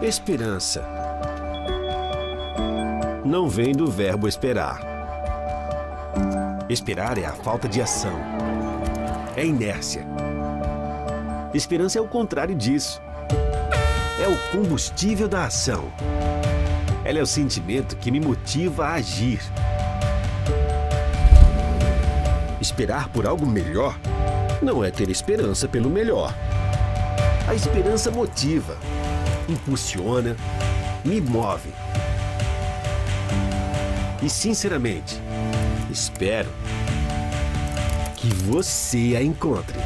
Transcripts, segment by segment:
Esperança não vem do verbo esperar. Esperar é a falta de ação. É inércia. Esperança é o contrário disso. É o combustível da ação. Ela é o sentimento que me motiva a agir. Esperar por algo melhor não é ter esperança pelo melhor. A esperança motiva, impulsiona, me move. E, sinceramente, espero que você a encontre.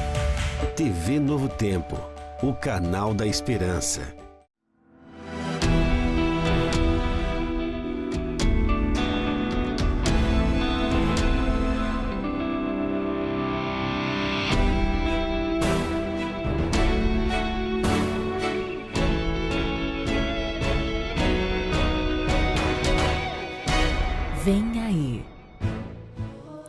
TV Novo Tempo, o canal da esperança. Vem aí.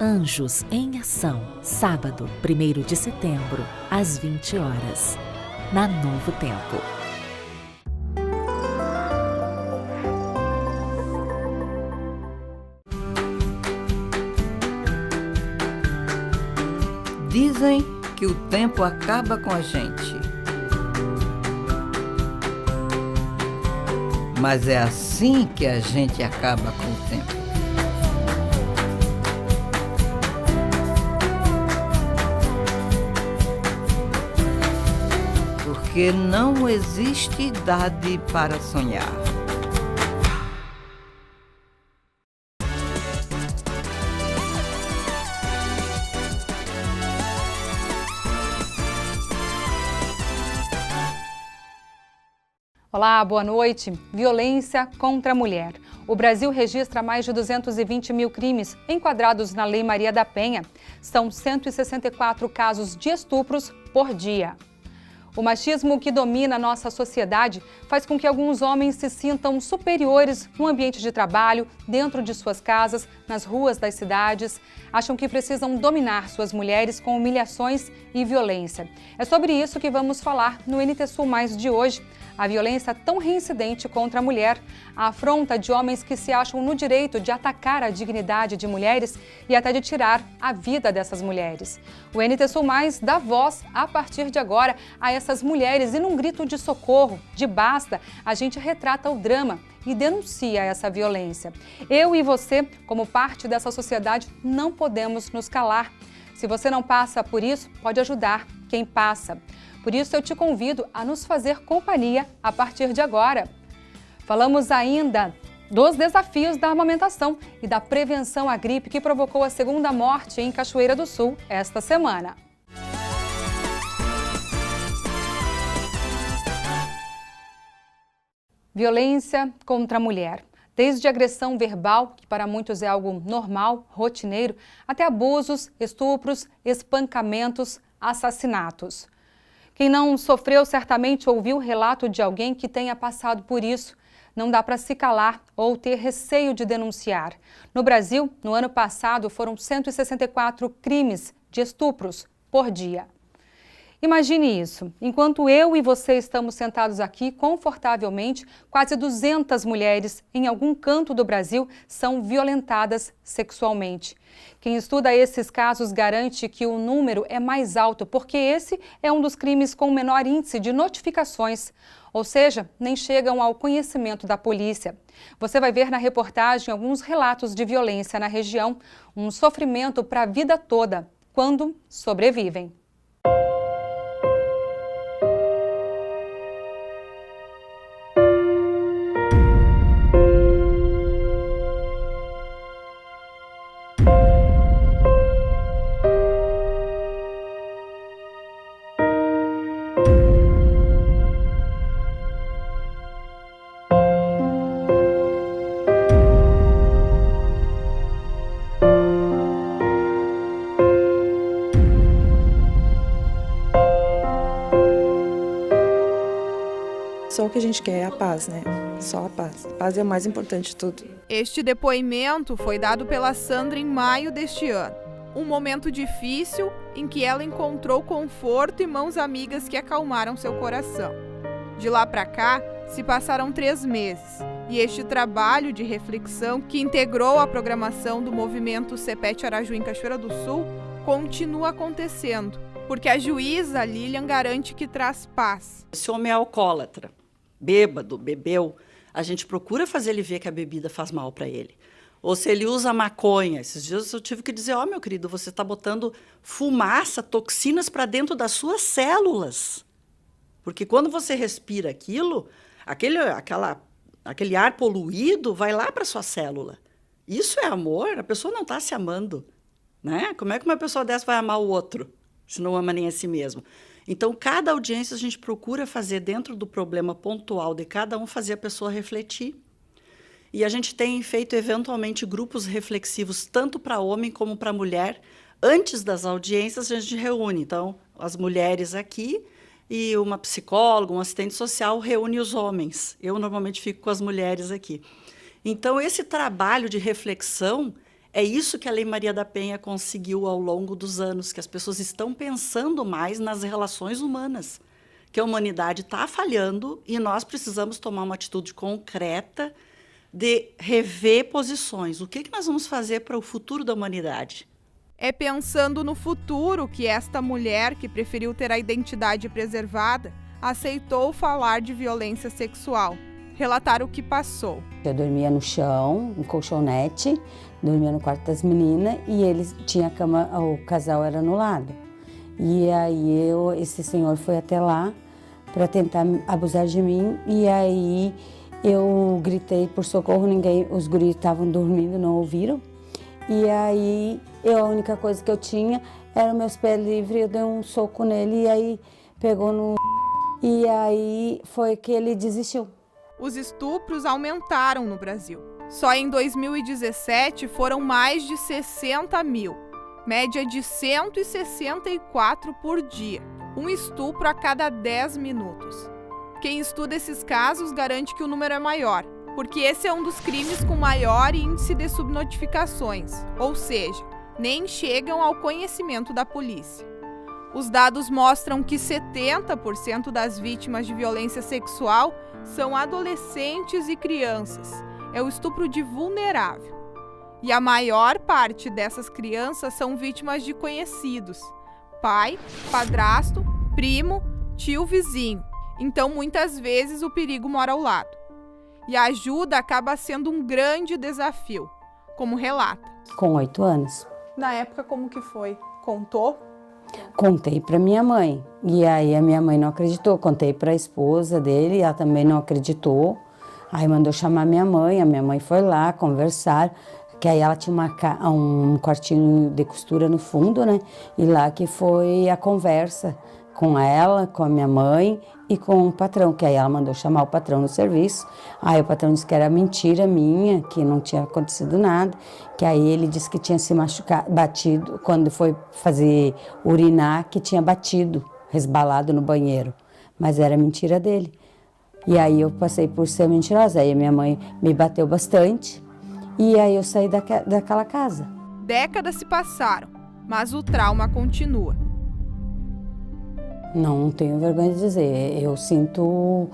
Anjos em Ação, sábado, 1º de setembro, às 20 horas, na Novo Tempo. Dizem que o tempo acaba com a gente. Mas é assim que a gente acaba com o tempo. Porque não existe idade para sonhar. Olá, boa noite. Violência contra a mulher. O Brasil registra mais de 220 mil crimes enquadrados na Lei Maria da Penha. São 164 casos de estupros por dia. O machismo que domina a nossa sociedade faz com que alguns homens se sintam superiores no ambiente de trabalho, dentro de suas casas, nas ruas das cidades. Acham que precisam dominar suas mulheres com humilhações e violência. É sobre isso que vamos falar no NT Sul Mais de hoje. A violência tão reincidente contra a mulher, a afronta de homens que se acham no direito de atacar a dignidade de mulheres e até de tirar a vida dessas mulheres. O NT Sul Mais dá voz, a partir de agora, a essas mulheres e num grito de socorro, de basta, a gente retrata o drama e denuncia essa violência. Eu e você, como parte dessa sociedade, não podemos nos calar. Se você não passa por isso, pode ajudar quem passa. Por isso eu te convido a nos fazer companhia a partir de agora. Falamos ainda dos desafios da amamentação e da prevenção à gripe que provocou a segunda morte em Cachoeira do Sul esta semana. Violência contra a mulher. Desde agressão verbal, que para muitos é algo normal, rotineiro, até abusos, estupros, espancamentos, assassinatos. Quem não sofreu certamente ouviu o relato de alguém que tenha passado por isso. Não dá para se calar ou ter receio de denunciar. No Brasil, no ano passado, foram 164 crimes de estupros por dia. Imagine isso, enquanto eu e você estamos sentados aqui confortavelmente, quase 200 mulheres em algum canto do Brasil são violentadas sexualmente. Quem estuda esses casos garante que o número é mais alto, porque esse é um dos crimes com menor índice de notificações, ou seja, nem chegam ao conhecimento da polícia. Você vai ver na reportagem alguns relatos de violência na região, um sofrimento para a vida toda, quando sobrevivem. Só o que a gente quer é a paz, né? Só a paz. A paz é o mais importante de tudo. Este depoimento foi dado pela Sandra em maio deste ano. Um momento difícil em que ela encontrou conforto e mãos amigas que acalmaram seu coração. De lá para cá, Se passaram 3 meses e este trabalho de reflexão, que integrou a programação do movimento Cepete Araju em Cachoeira do Sul, continua acontecendo, porque a juíza Lilian garante que traz paz. Se o homem é alcoólatra, bêbado, bebeu, a gente procura fazer ele ver que a bebida faz mal para ele. Ou se ele usa maconha. Esses dias eu tive que dizer, meu querido, você está botando fumaça, toxinas para dentro das suas células. Porque quando você respira aquilo, aquele ar poluído vai lá para sua célula. Isso é amor? A pessoa não está se amando, né? Como é que uma pessoa dessa vai amar o outro, se não ama nem a si mesmo? Então, cada audiência a gente procura fazer dentro do problema pontual de cada um, fazer a pessoa refletir. E a gente tem feito, eventualmente, grupos reflexivos, tanto para homem como para mulher. Antes das audiências, a gente reúne. Então, as mulheres aqui e uma psicóloga, um assistente social, reúne os homens. Eu, normalmente, fico com as mulheres aqui. Então, esse trabalho de reflexão é isso que a Lei Maria da Penha conseguiu ao longo dos anos, que as pessoas estão pensando mais nas relações humanas, que a humanidade está falhando e nós precisamos tomar uma atitude concreta de rever posições. O que nós vamos fazer para o futuro da humanidade? É pensando no futuro que esta mulher, que preferiu ter a identidade preservada, aceitou falar de violência sexual, relatar o que passou. Eu dormia no chão, em colchonete, dormia no quarto das meninas e eles tinham a cama, o casal era no lado. E aí esse senhor foi até lá para tentar abusar de mim e aí eu gritei por socorro, os guris estavam dormindo, não ouviram. E aí a única coisa que eu tinha era meus pés livres, eu dei um soco nele e aí pegou no... E aí foi que ele desistiu. Os estupros aumentaram no Brasil. Só em 2017 foram mais de 60 mil, média de 164 por dia. Um estupro a cada 10 minutos. Quem estuda esses casos garante que o número é maior, porque esse é um dos crimes com maior índice de subnotificações, ou seja, nem chegam ao conhecimento da polícia. Os dados mostram que 70% das vítimas de violência sexual são adolescentes e crianças. É o estupro de vulnerável. E a maior parte dessas crianças são vítimas de conhecidos: pai, padrasto, primo, tio, vizinho. Então, muitas vezes, o perigo mora ao lado. E a ajuda acaba sendo um grande desafio, como relata. Com 8 anos. Na época, como que foi? Contou? Contei para minha mãe. E aí a minha mãe não acreditou. Contei para a esposa dele, ela também não acreditou. Aí mandou chamar minha mãe, a minha mãe foi lá conversar, que aí ela tinha um quartinho de costura no fundo, né? E lá que foi a conversa com ela, com a minha mãe e com o patrão, que aí ela mandou chamar o patrão no serviço. Aí o patrão disse que era mentira minha, que não tinha acontecido nada, que aí ele disse que tinha se machucado, batido, quando foi fazer urinar, que tinha batido, resbalado no banheiro, mas era mentira dele. E aí eu passei por ser mentirosa, aí a minha mãe me bateu bastante e aí eu saí daquela casa. Décadas se passaram, mas o trauma continua. Não tenho vergonha de dizer, eu sinto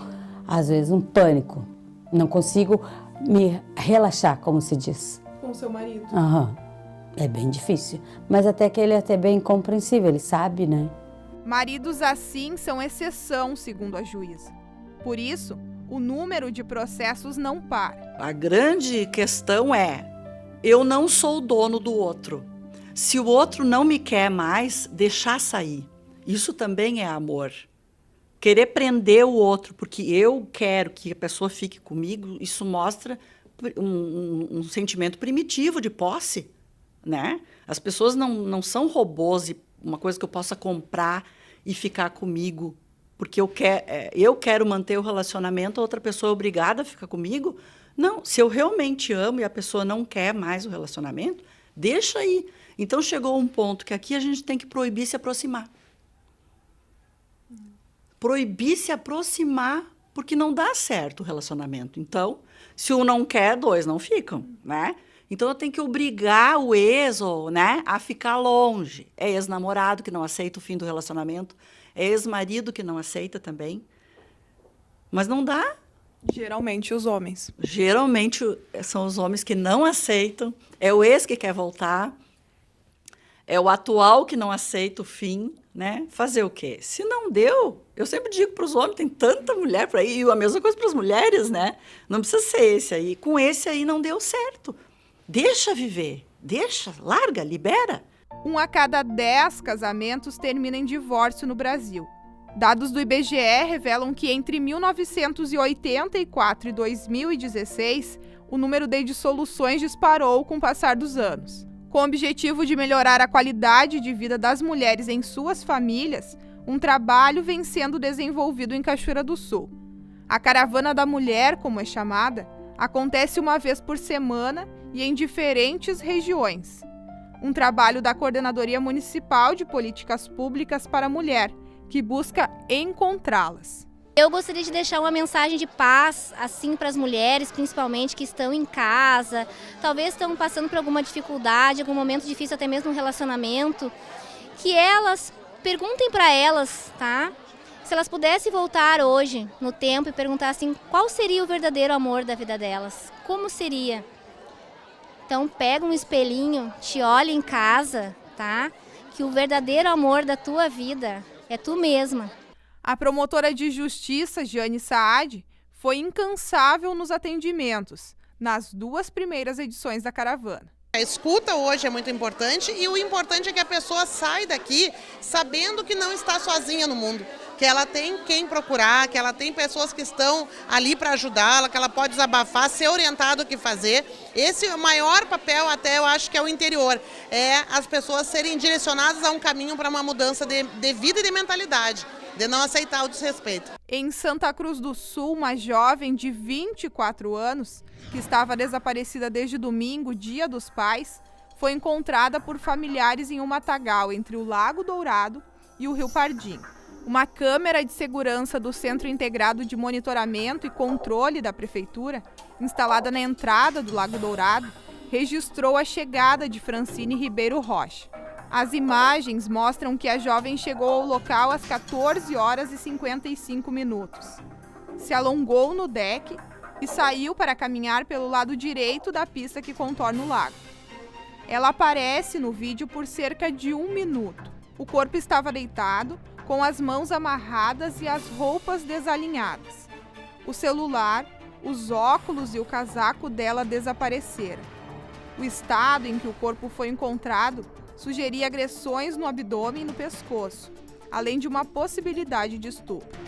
às vezes um pânico, não consigo me relaxar, como se diz. Com seu marido? Aham, é bem difícil, mas até que ele é até bem compreensível, ele sabe, né? Maridos assim são exceção, segundo a juíza. Por isso, o número de processos não para. A grande questão é, eu não sou o dono do outro. Se o outro não me quer mais, deixar sair. Isso também é amor. Querer prender o outro porque eu quero que a pessoa fique comigo, isso mostra um sentimento primitivo de posse, né? As pessoas não são robôs e uma coisa que eu possa comprar e ficar comigo porque eu quero manter o relacionamento, a outra pessoa é obrigada a ficar comigo. Não, se eu realmente amo e a pessoa não quer mais o relacionamento, deixa aí. Então chegou um ponto que aqui a gente tem que proibir se aproximar. Proibir se aproximar, porque não dá certo o relacionamento. Então, se um não quer, 2 não ficam, né? Então, eu tenho que obrigar o ex, né, a ficar longe. É ex-namorado que não aceita o fim do relacionamento, é ex-marido que não aceita também. Mas não dá. Geralmente os homens. Geralmente são os homens que não aceitam, é o ex que quer voltar, é o atual que não aceita o fim, né? Fazer o quê? Se não deu, eu sempre digo para os homens, tem tanta mulher por aí, e a mesma coisa para as mulheres, né? Não precisa ser esse aí. Com esse aí não deu certo. Deixa viver, deixa, larga, libera. 1 a cada 10 casamentos termina em divórcio no Brasil. Dados do IBGE revelam que entre 1984 e 2016, o número de dissoluções disparou com o passar dos anos. Com o objetivo de melhorar a qualidade de vida das mulheres em suas famílias, um trabalho vem sendo desenvolvido em Cachoeira do Sul. A Caravana da Mulher, como é chamada, acontece uma vez por semana e em diferentes regiões. Um trabalho da Coordenadoria Municipal de Políticas Públicas para a Mulher, que busca encontrá-las. Eu gostaria de deixar uma mensagem de paz, assim, para as mulheres, principalmente, que estão em casa, talvez estão passando por alguma dificuldade, algum momento difícil, até mesmo no relacionamento, que elas perguntem para elas, tá? Se elas pudessem voltar hoje no tempo e perguntar assim, qual seria o verdadeiro amor da vida delas? Como seria? Então pega um espelhinho, te olha em casa, tá? Que o verdadeiro amor da tua vida é tu mesma. A promotora de justiça, Jane Saad, foi incansável nos atendimentos, nas 2 primeiras edições da caravana. A escuta hoje é muito importante e o importante é que a pessoa sai daqui sabendo que não está sozinha no mundo, que ela tem quem procurar, que ela tem pessoas que estão ali para ajudá-la, que ela pode desabafar, ser orientada o que fazer. Esse é o maior papel, até eu acho que é o interior, é as pessoas serem direcionadas a um caminho para uma mudança de vida e de mentalidade, de não aceitar o desrespeito. Em Santa Cruz do Sul, uma jovem de 24 anos, que estava desaparecida desde domingo, Dia dos Pais, foi encontrada por familiares em um matagal entre o Lago Dourado e o Rio Pardinho. Uma câmera de segurança do Centro Integrado de Monitoramento e Controle da Prefeitura, instalada na entrada do Lago Dourado, registrou a chegada de Francine Ribeiro Rocha. As imagens mostram que a jovem chegou ao local às 14 horas e 55 minutos. Se alongou no deck e saiu para caminhar pelo lado direito da pista que contorna o lago. Ela aparece no vídeo por cerca de 1 minuto. O corpo estava deitado, com as mãos amarradas e as roupas desalinhadas. O celular, os óculos e o casaco dela desapareceram. O estado em que o corpo foi encontrado sugeria agressões no abdômen e no pescoço, além de uma possibilidade de estupro.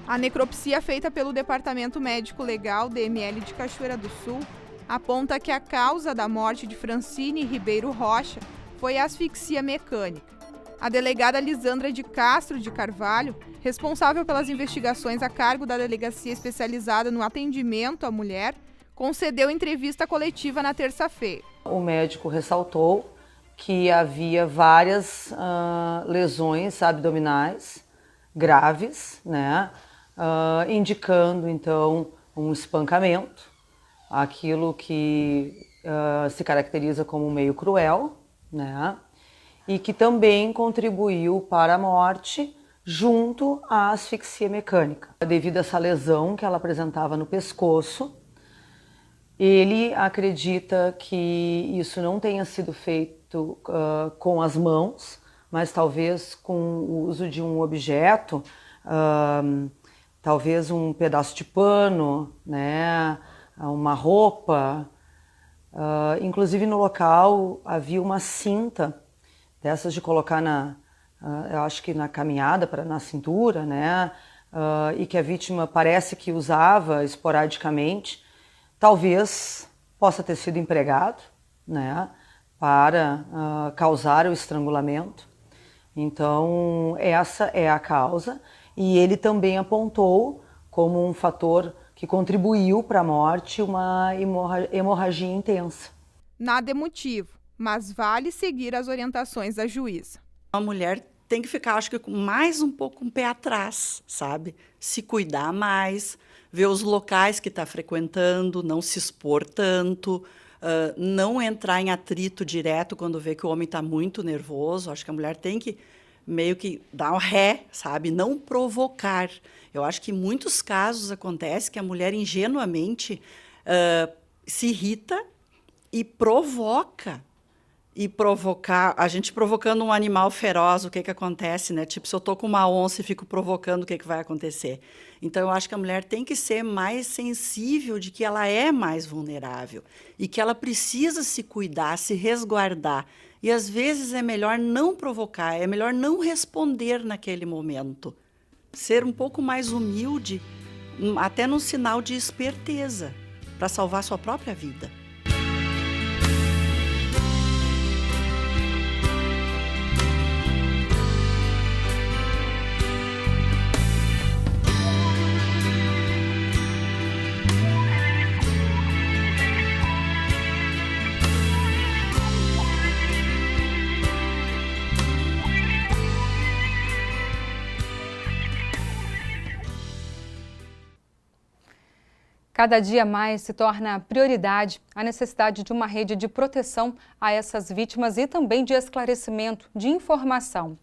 A necropsia feita pelo Departamento Médico Legal DML de Cachoeira do Sul aponta que a causa da morte de Francine Ribeiro Rocha foi asfixia mecânica. A delegada Lisandra de Castro de Carvalho, responsável pelas investigações a cargo da Delegacia Especializada no Atendimento à Mulher, concedeu entrevista coletiva na terça-feira. O médico ressaltou que havia várias lesões abdominais graves, né? Indicando, então, um espancamento, aquilo que se caracteriza como meio cruel, né? E que também contribuiu para a morte junto à asfixia mecânica. Devido a essa lesão que ela apresentava no pescoço, ele acredita que isso não tenha sido feito com as mãos, mas talvez com o uso de um objeto, talvez um pedaço de pano, né, uma roupa. Inclusive no local havia uma cinta dessas de colocar eu acho que na caminhada, na cintura, né, e que a vítima parece que usava esporadicamente. Talvez possa ter sido empregado, né, para causar o estrangulamento. Então, essa é a causa. E ele também apontou como um fator que contribuiu para a morte uma hemorragia intensa. Nada é motivo, mas vale seguir as orientações da juíza. A mulher tem que ficar, acho que, mais um pouco com o pé atrás, sabe? Se cuidar mais, ver os locais que está frequentando, não se expor tanto, não entrar em atrito direto quando vê que o homem está muito nervoso. Acho que a mulher tem que meio que dar um ré, sabe? Não provocar. Eu acho que em muitos casos acontece que a mulher ingenuamente se irrita e provoca. E provocar, a gente provocando um animal feroz, o que acontece, né? Tipo, se eu estou com uma onça e fico provocando, o que vai acontecer? Então, eu acho que a mulher tem que ser mais sensível de que ela é mais vulnerável e que ela precisa se cuidar, se resguardar. E, às vezes, é melhor não provocar, é melhor não responder naquele momento. Ser um pouco mais humilde, até num sinal de esperteza, para salvar sua própria vida. Cada dia mais se torna prioridade a necessidade de uma rede de proteção a essas vítimas e também de esclarecimento, de informação.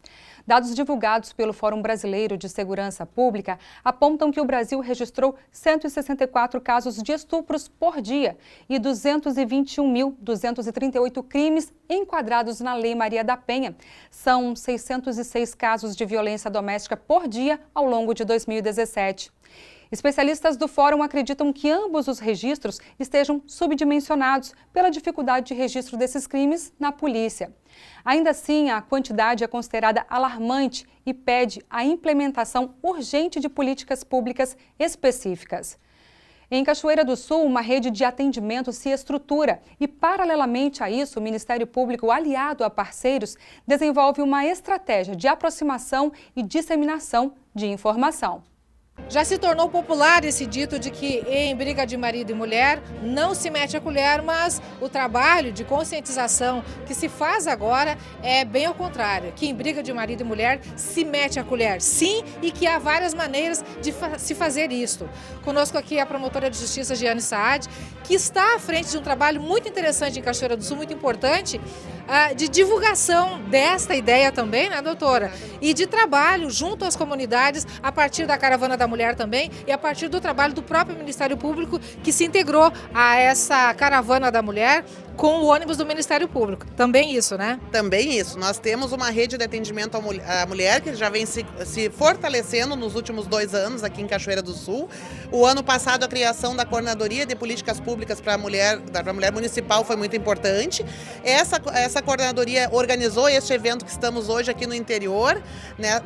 Dados divulgados pelo Fórum Brasileiro de Segurança Pública apontam que o Brasil registrou 164 casos de estupros por dia e 221.238 crimes enquadrados na Lei Maria da Penha. São 606 casos de violência doméstica por dia ao longo de 2017. Especialistas do Fórum acreditam que ambos os registros estejam subdimensionados pela dificuldade de registro desses crimes na polícia. Ainda assim, a quantidade é considerada alarmante e pede a implementação urgente de políticas públicas específicas. Em Cachoeira do Sul, uma rede de atendimento se estrutura e, paralelamente a isso, o Ministério Público, aliado a parceiros, desenvolve uma estratégia de aproximação e disseminação de informação. Já se tornou popular esse dito de que em briga de marido e mulher não se mete a colher, mas o trabalho de conscientização que se faz agora é bem ao contrário, que em briga de marido e mulher se mete a colher, sim, e que há várias maneiras de se fazer isso. Conosco aqui a promotora de justiça Giane Saad, que está à frente de um trabalho muito interessante em Cachoeira do Sul, muito importante, de divulgação desta ideia também, né, doutora? E de trabalho junto às comunidades a partir da Caravana da Mulher também e a partir do trabalho do próprio Ministério Público que se integrou a essa Caravana da Mulher com o ônibus do Ministério Público. Também isso, né? Também isso. Nós temos uma rede de atendimento à mulher que já vem se fortalecendo nos últimos 2 anos aqui em Cachoeira do Sul. O ano passado a criação da Coordenadoria de Políticas Públicas para a Mulher, da Mulher Municipal, foi muito importante. Essa coordenadoria organizou este evento que estamos hoje aqui no interior, né,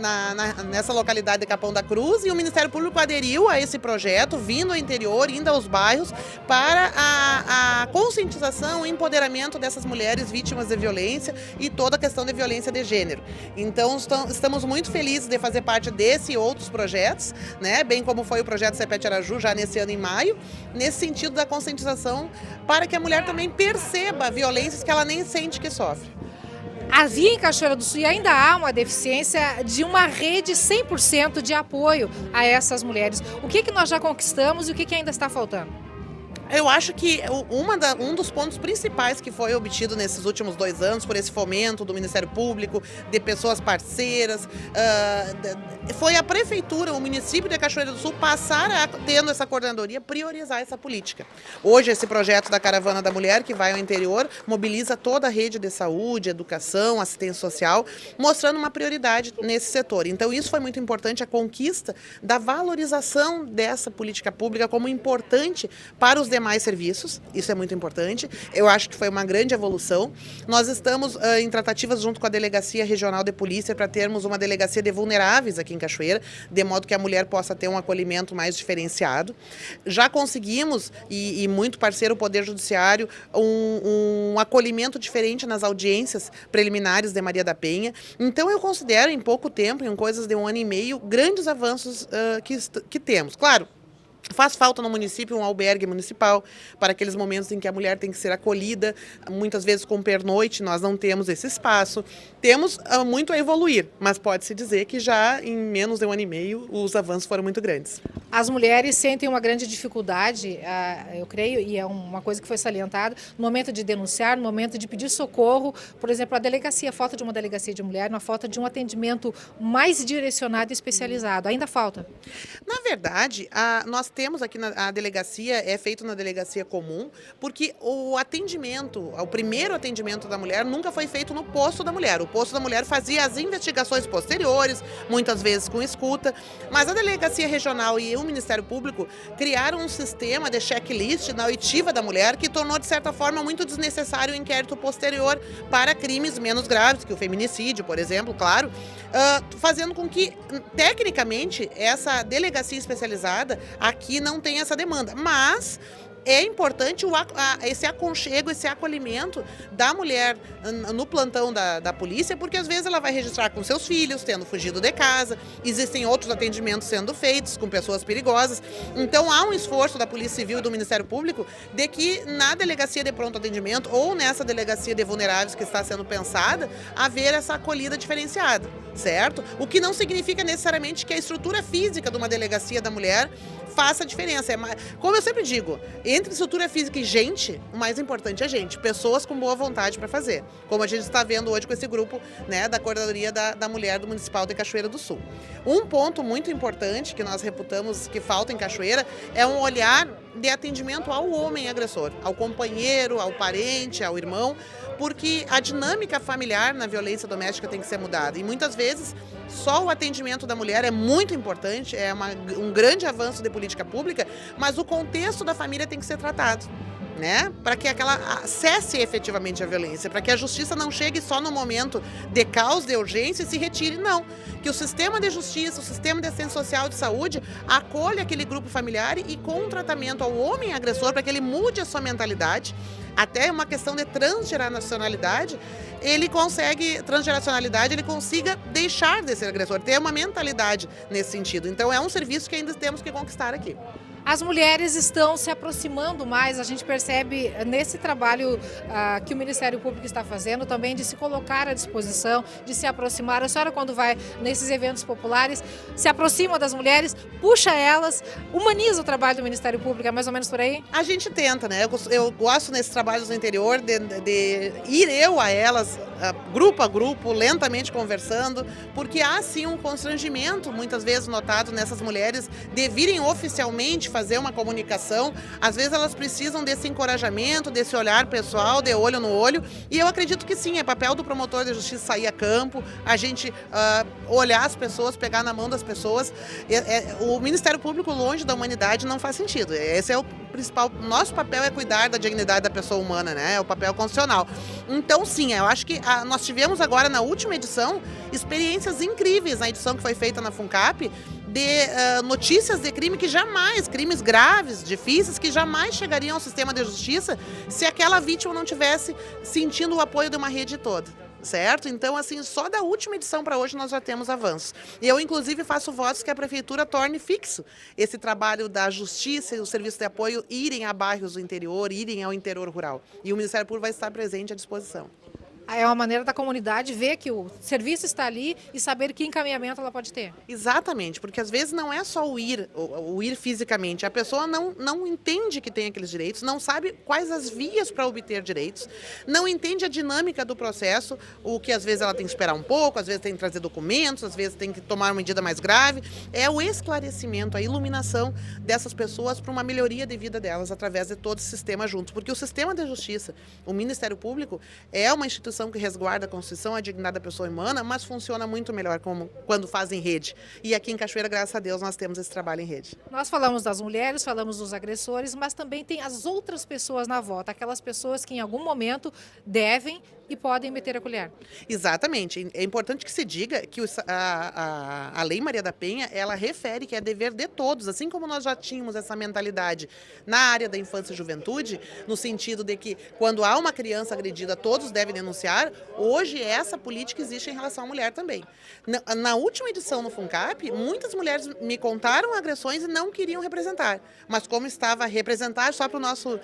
nessa localidade de Capão da Cruz, e o Ministério Público aderiu a esse projeto, vindo ao interior, indo aos bairros, para a conscientização e empoderamento dessas mulheres vítimas de violência e toda a questão de violência de gênero. Então, estamos muito felizes de fazer parte desse e outros projetos, né, bem como foi o projeto Cepete Araju, já nesse ano em maio, nesse sentido da conscientização, para que a mulher também perceba violências que ela nem sente que sofre. Havia em Cachoeira do Sul e ainda há uma deficiência de uma rede 100% de apoio a essas mulheres. O que nós já conquistamos e o que ainda está faltando? Eu acho que um dos pontos principais que foi obtido nesses últimos 2 anos, por esse fomento do Ministério Público, de pessoas parceiras, foi a Prefeitura, o município de Cachoeira do Sul, tendo essa coordenadoria, priorizar essa política. Hoje, esse projeto da Caravana da Mulher, que vai ao interior, mobiliza toda a rede de saúde, educação, assistência social, mostrando uma prioridade nesse setor. Então, isso foi muito importante, a conquista da valorização dessa política pública como importante para os demais serviços, isso é muito importante. Eu acho que foi uma grande evolução. Nós estamos em tratativas junto com a Delegacia Regional de Polícia para termos uma delegacia de vulneráveis aqui em Cachoeira, de modo que a mulher possa ter um acolhimento mais diferenciado. Já conseguimos, e muito parceiro o Poder Judiciário, um acolhimento diferente nas audiências preliminares de Maria da Penha. Então eu considero, em pouco tempo, em coisas de 1 ano e meio, grandes avanços que temos. Claro, Faz falta no município um albergue municipal para aqueles momentos em que a mulher tem que ser acolhida, muitas vezes com pernoite, nós não temos esse espaço. Temos muito a evoluir, mas pode-se dizer que já em menos de 1 ano e meio os avanços foram muito grandes. As mulheres sentem uma grande dificuldade, eu creio, e é uma coisa que foi salientada, no momento de denunciar, no momento de pedir socorro, por exemplo, a falta de uma delegacia de mulher, a falta de um atendimento mais direcionado e especializado. Ainda falta? Na verdade, nós temos aqui a delegacia, é feito na delegacia comum, porque o primeiro atendimento da mulher nunca foi feito no posto da mulher. O posto da mulher fazia as investigações posteriores, muitas vezes com escuta, mas a delegacia regional e o Ministério Público criaram um sistema de checklist na oitiva da mulher que tornou, de certa forma, muito desnecessário o inquérito posterior para crimes menos graves, que o feminicídio, por exemplo, claro, fazendo com que, tecnicamente, essa delegacia especializada aqui não tenha essa demanda, mas é importante esse aconchego, esse acolhimento da mulher no plantão da polícia, porque às vezes ela vai registrar com seus filhos, tendo fugido de casa, existem outros atendimentos sendo feitos com pessoas perigosas. Então há um esforço da Polícia Civil e do Ministério Público de que na delegacia de pronto atendimento ou nessa delegacia de vulneráveis que está sendo pensada, haver essa acolhida diferenciada, certo? O que não significa necessariamente que a estrutura física de uma delegacia da mulher faça a diferença. Como eu sempre digo, entre estrutura física e gente, o mais importante é gente, pessoas com boa vontade para fazer, como a gente está vendo hoje com esse grupo, né, da Coordenadoria da Mulher do Municipal de Cachoeira do Sul. Um ponto muito importante que nós reputamos que falta em Cachoeira é um olhar de atendimento ao homem agressor, ao companheiro, ao parente, ao irmão, porque a dinâmica familiar na violência doméstica tem que ser mudada e muitas vezes só o atendimento da mulher é muito importante, é um grande avanço de política pública, mas o contexto da família tem que ser tratado, né? Para que cesse efetivamente a violência, para que a justiça não chegue só no momento de caos, de urgência e se retire, não. Que o sistema de justiça, o sistema de assistência social de saúde acolha aquele grupo familiar e com um tratamento ao homem agressor para que ele mude a sua mentalidade, até uma questão de transgeracionalidade, ele consiga deixar de ser agressor, ter uma mentalidade nesse sentido. Então é um serviço que ainda temos que conquistar aqui. As mulheres estão se aproximando mais, a gente percebe nesse trabalho que o Ministério Público está fazendo também de se colocar à disposição, de se aproximar. A senhora, quando vai nesses eventos populares, se aproxima das mulheres, puxa elas, humaniza o trabalho do Ministério Público, é mais ou menos por aí? A gente tenta, né? Eu gosto nesses trabalhos no interior de ir eu a elas, grupo a grupo, lentamente conversando, porque há sim um constrangimento, muitas vezes notado nessas mulheres, de virem oficialmente fazer uma comunicação. Às vezes elas precisam desse encorajamento, desse olhar pessoal, de olho no olho, e eu acredito que sim, é papel do promotor de justiça sair a campo, a gente olhar as pessoas, pegar na mão das pessoas. O Ministério Público longe da humanidade não faz sentido, esse é o principal, nosso papel é cuidar da dignidade da pessoa humana, né? É o papel constitucional. Então sim, eu acho que nós tivemos agora na última edição experiências incríveis na edição que foi feita na FUNCAP, de notícias de crimes graves, difíceis, que jamais chegariam ao sistema de justiça se aquela vítima não tivesse sentindo o apoio de uma rede toda, certo? Então, assim, só da última edição para hoje nós já temos avanços. E eu, inclusive, faço votos que a Prefeitura torne fixo esse trabalho da justiça e o serviço de apoio irem a bairros do interior, irem ao interior rural. E o Ministério Público vai estar presente à disposição. É uma maneira da comunidade ver que o serviço está ali e saber que encaminhamento ela pode ter. Exatamente, porque às vezes não é só o ir fisicamente. A pessoa não entende que tem aqueles direitos, não sabe quais as vias para obter direitos, não entende a dinâmica do processo, o que às vezes ela tem que esperar um pouco, às vezes tem que trazer documentos, às vezes tem que tomar uma medida mais grave. É o esclarecimento, a iluminação dessas pessoas para uma melhoria de vida delas através de todo esse sistema juntos. Porque o sistema de justiça, o Ministério Público, é uma instituição que resguarda a Constituição, a dignidade da pessoa humana, mas funciona muito melhor quando fazem rede. E aqui em Cachoeira, graças a Deus, nós temos esse trabalho em rede. Nós falamos das mulheres, falamos dos agressores, mas também tem as outras pessoas na volta, aquelas pessoas que em algum momento devem e podem meter a colher. Exatamente. É importante que se diga que a Lei Maria da Penha, ela refere que é dever de todos, assim como nós já tínhamos essa mentalidade na área da infância e juventude, no sentido de que quando há uma criança agredida, todos devem denunciar. denunciar, hoje essa política existe em relação à mulher também. Na última edição no FUNCAP, muitas mulheres me contaram agressões e não queriam representar. Mas como estava a representar, só para o nosso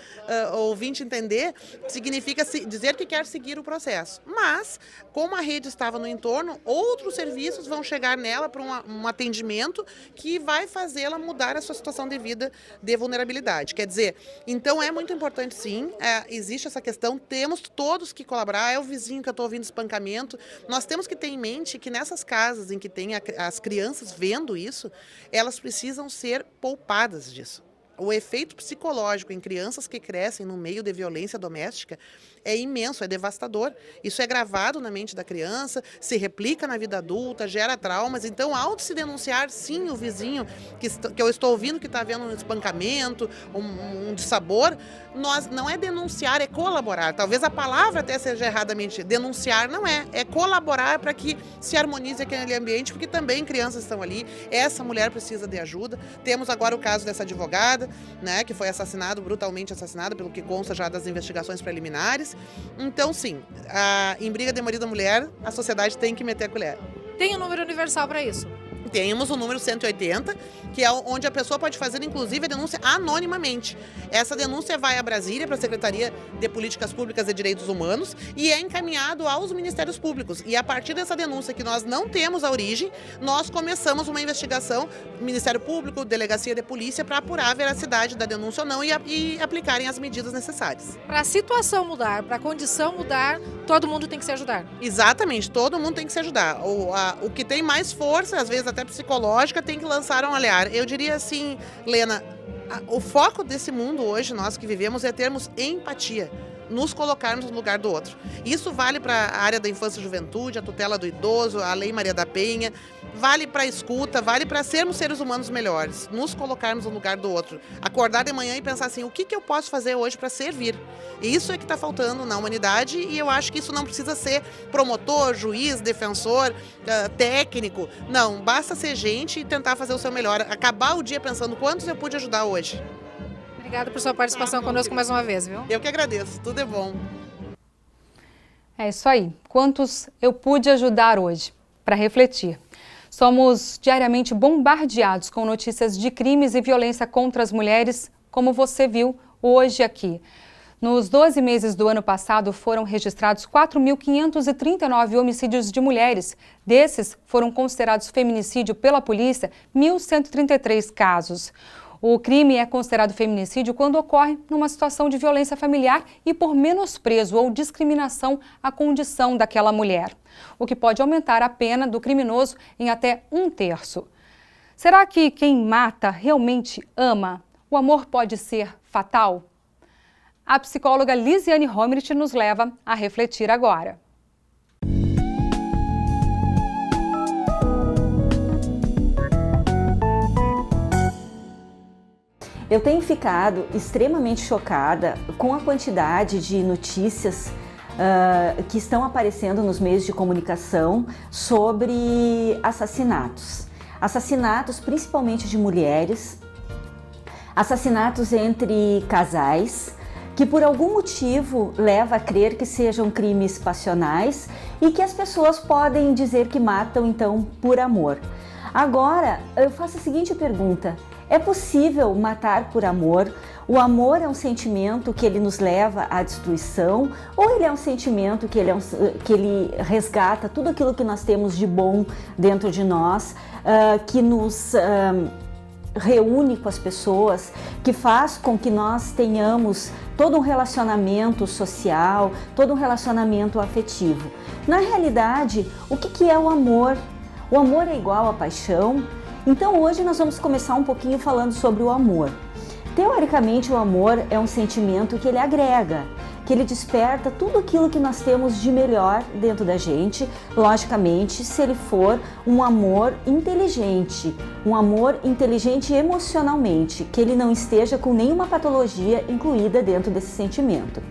ouvinte entender, significa dizer que quer seguir o processo. Mas, como a rede estava no entorno, outros serviços vão chegar nela para um atendimento que vai fazê-la mudar a sua situação de vida de vulnerabilidade. Quer dizer, então é muito importante sim, existe essa questão, temos todos que colaborar, é o vizinho que eu estou ouvindo espancamento, nós temos que ter em mente que nessas casas em que tem as crianças vendo isso, elas precisam ser poupadas disso. O efeito psicológico em crianças que crescem no meio de violência doméstica é imenso, é devastador. Isso é gravado na mente da criança, se replica na vida adulta, gera traumas. Então, ao se denunciar, sim, o vizinho que eu estou ouvindo que está havendo um espancamento, um dissabor, não é denunciar, é colaborar. Talvez a palavra até seja erradamente. Denunciar não é colaborar para que se harmonize aquele ambiente, porque também crianças estão ali, essa mulher precisa de ajuda. Temos agora o caso dessa advogada, né, que foi brutalmente assassinada, pelo que consta já das investigações preliminares. Então, sim, em briga de marido e mulher, a sociedade tem que meter a colher. Tem um número universal para isso? Temos o número 180, que é onde a pessoa pode fazer, inclusive, a denúncia anonimamente. Essa denúncia vai a Brasília, para a Secretaria de Políticas Públicas e Direitos Humanos, e é encaminhado aos Ministérios Públicos. E a partir dessa denúncia, que nós não temos a origem, nós começamos uma investigação, Ministério Público, Delegacia de Polícia, para apurar a veracidade da denúncia ou não e aplicarem as medidas necessárias. Para a situação mudar, para a condição mudar, todo mundo tem que se ajudar. Exatamente, todo mundo tem que se ajudar. O que tem mais força, às vezes até psicológica, tem que lançar um olhar. Eu diria assim, Lena, o foco desse mundo hoje, nós que vivemos, é termos empatia, nos colocarmos no lugar do outro. Isso vale para a área da infância e juventude, a tutela do idoso, a Lei Maria da Penha, vale para a escuta, vale para sermos seres humanos melhores, nos colocarmos no lugar do outro. Acordar de manhã e pensar assim, o que eu posso fazer hoje para servir? E isso é que está faltando na humanidade, e eu acho que isso não precisa ser promotor, juiz, defensor, técnico. Não, basta ser gente e tentar fazer o seu melhor. Acabar o dia pensando quantos eu pude ajudar hoje. Obrigada por sua participação conosco mais uma vez, viu? Eu que agradeço, tudo é bom. É isso aí. Quantos eu pude ajudar hoje? Para refletir. Somos diariamente bombardeados com notícias de crimes e violência contra as mulheres, como você viu hoje aqui. Nos 12 meses do ano passado, foram registrados 4.539 homicídios de mulheres. Desses, foram considerados feminicídio pela polícia 1.133 casos. O crime é considerado feminicídio quando ocorre numa situação de violência familiar e por menosprezo ou discriminação à condição daquela mulher, o que pode aumentar a pena do criminoso em até 1/3. Será que quem mata realmente ama? O amor pode ser fatal? A psicóloga Lisiane Homerich nos leva a refletir agora. Eu tenho ficado extremamente chocada com a quantidade de notícias que estão aparecendo nos meios de comunicação sobre assassinatos. Assassinatos principalmente de mulheres, assassinatos entre casais, que por algum motivo leva a crer que sejam crimes passionais e que as pessoas podem dizer que matam então por amor. Agora, eu faço a seguinte pergunta: é possível matar por amor? O amor é um sentimento que ele nos leva à destruição, ou ele é um sentimento que ele resgata tudo aquilo que nós temos de bom dentro de nós, que nos reúne com as pessoas, que faz com que nós tenhamos todo um relacionamento social, todo um relacionamento afetivo? Na realidade, o que é o amor? O amor é igual à paixão? Então hoje nós vamos começar um pouquinho falando sobre o amor. Teoricamente, o amor é um sentimento que ele agrega, que ele desperta tudo aquilo que nós temos de melhor dentro da gente, logicamente, se ele for um amor inteligente emocionalmente, que ele não esteja com nenhuma patologia incluída dentro desse sentimento.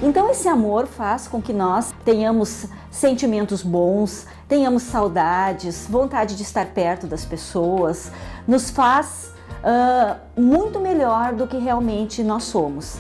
Então esse amor faz com que nós tenhamos sentimentos bons, tenhamos saudades, vontade de estar perto das pessoas, nos faz muito melhor do que realmente nós somos.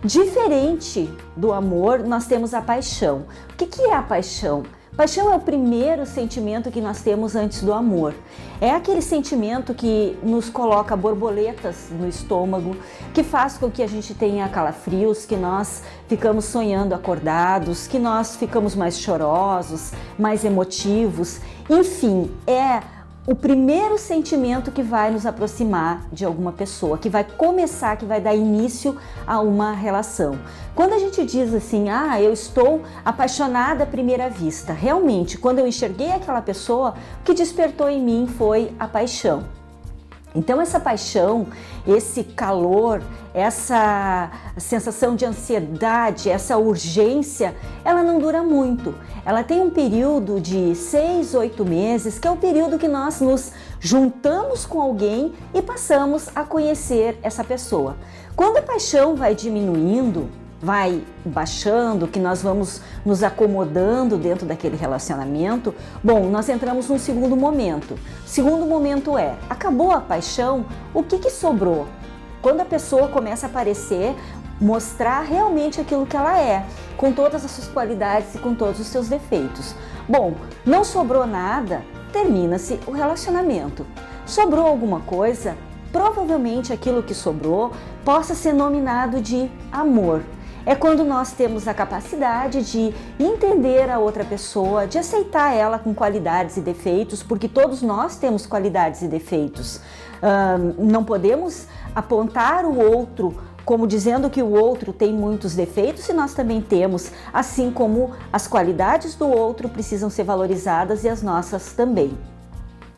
Diferente do amor, nós temos a paixão. O que é a paixão? Paixão é o primeiro sentimento que nós temos antes do amor. É aquele sentimento que nos coloca borboletas no estômago, que faz com que a gente tenha calafrios, que nós ficamos sonhando acordados, que nós ficamos mais chorosos, mais emotivos. Enfim, é o primeiro sentimento que vai nos aproximar de alguma pessoa, que vai começar, que vai dar início a uma relação. Quando a gente diz assim, eu estou apaixonada à primeira vista, realmente, quando eu enxerguei aquela pessoa, o que despertou em mim foi a paixão. Então essa paixão, esse calor, essa sensação de ansiedade, essa urgência, ela não dura muito. Ela tem um período de 6, 8 meses, que é o período que nós nos juntamos com alguém e passamos a conhecer essa pessoa. Quando a paixão vai diminuindo, vai baixando, que nós vamos nos acomodando dentro daquele relacionamento, bom, nós entramos num segundo momento. O segundo momento acabou a paixão, o que sobrou? Quando a pessoa começa a aparecer, mostrar realmente aquilo que ela é, com todas as suas qualidades e com todos os seus defeitos. Bom, não sobrou nada, termina-se o relacionamento. Sobrou alguma coisa? Provavelmente aquilo que sobrou possa ser nominado de amor. É quando nós temos a capacidade de entender a outra pessoa, de aceitar ela com qualidades e defeitos, porque todos nós temos qualidades e defeitos. Não podemos apontar o outro como dizendo que o outro tem muitos defeitos e nós também temos, assim como as qualidades do outro precisam ser valorizadas e as nossas também.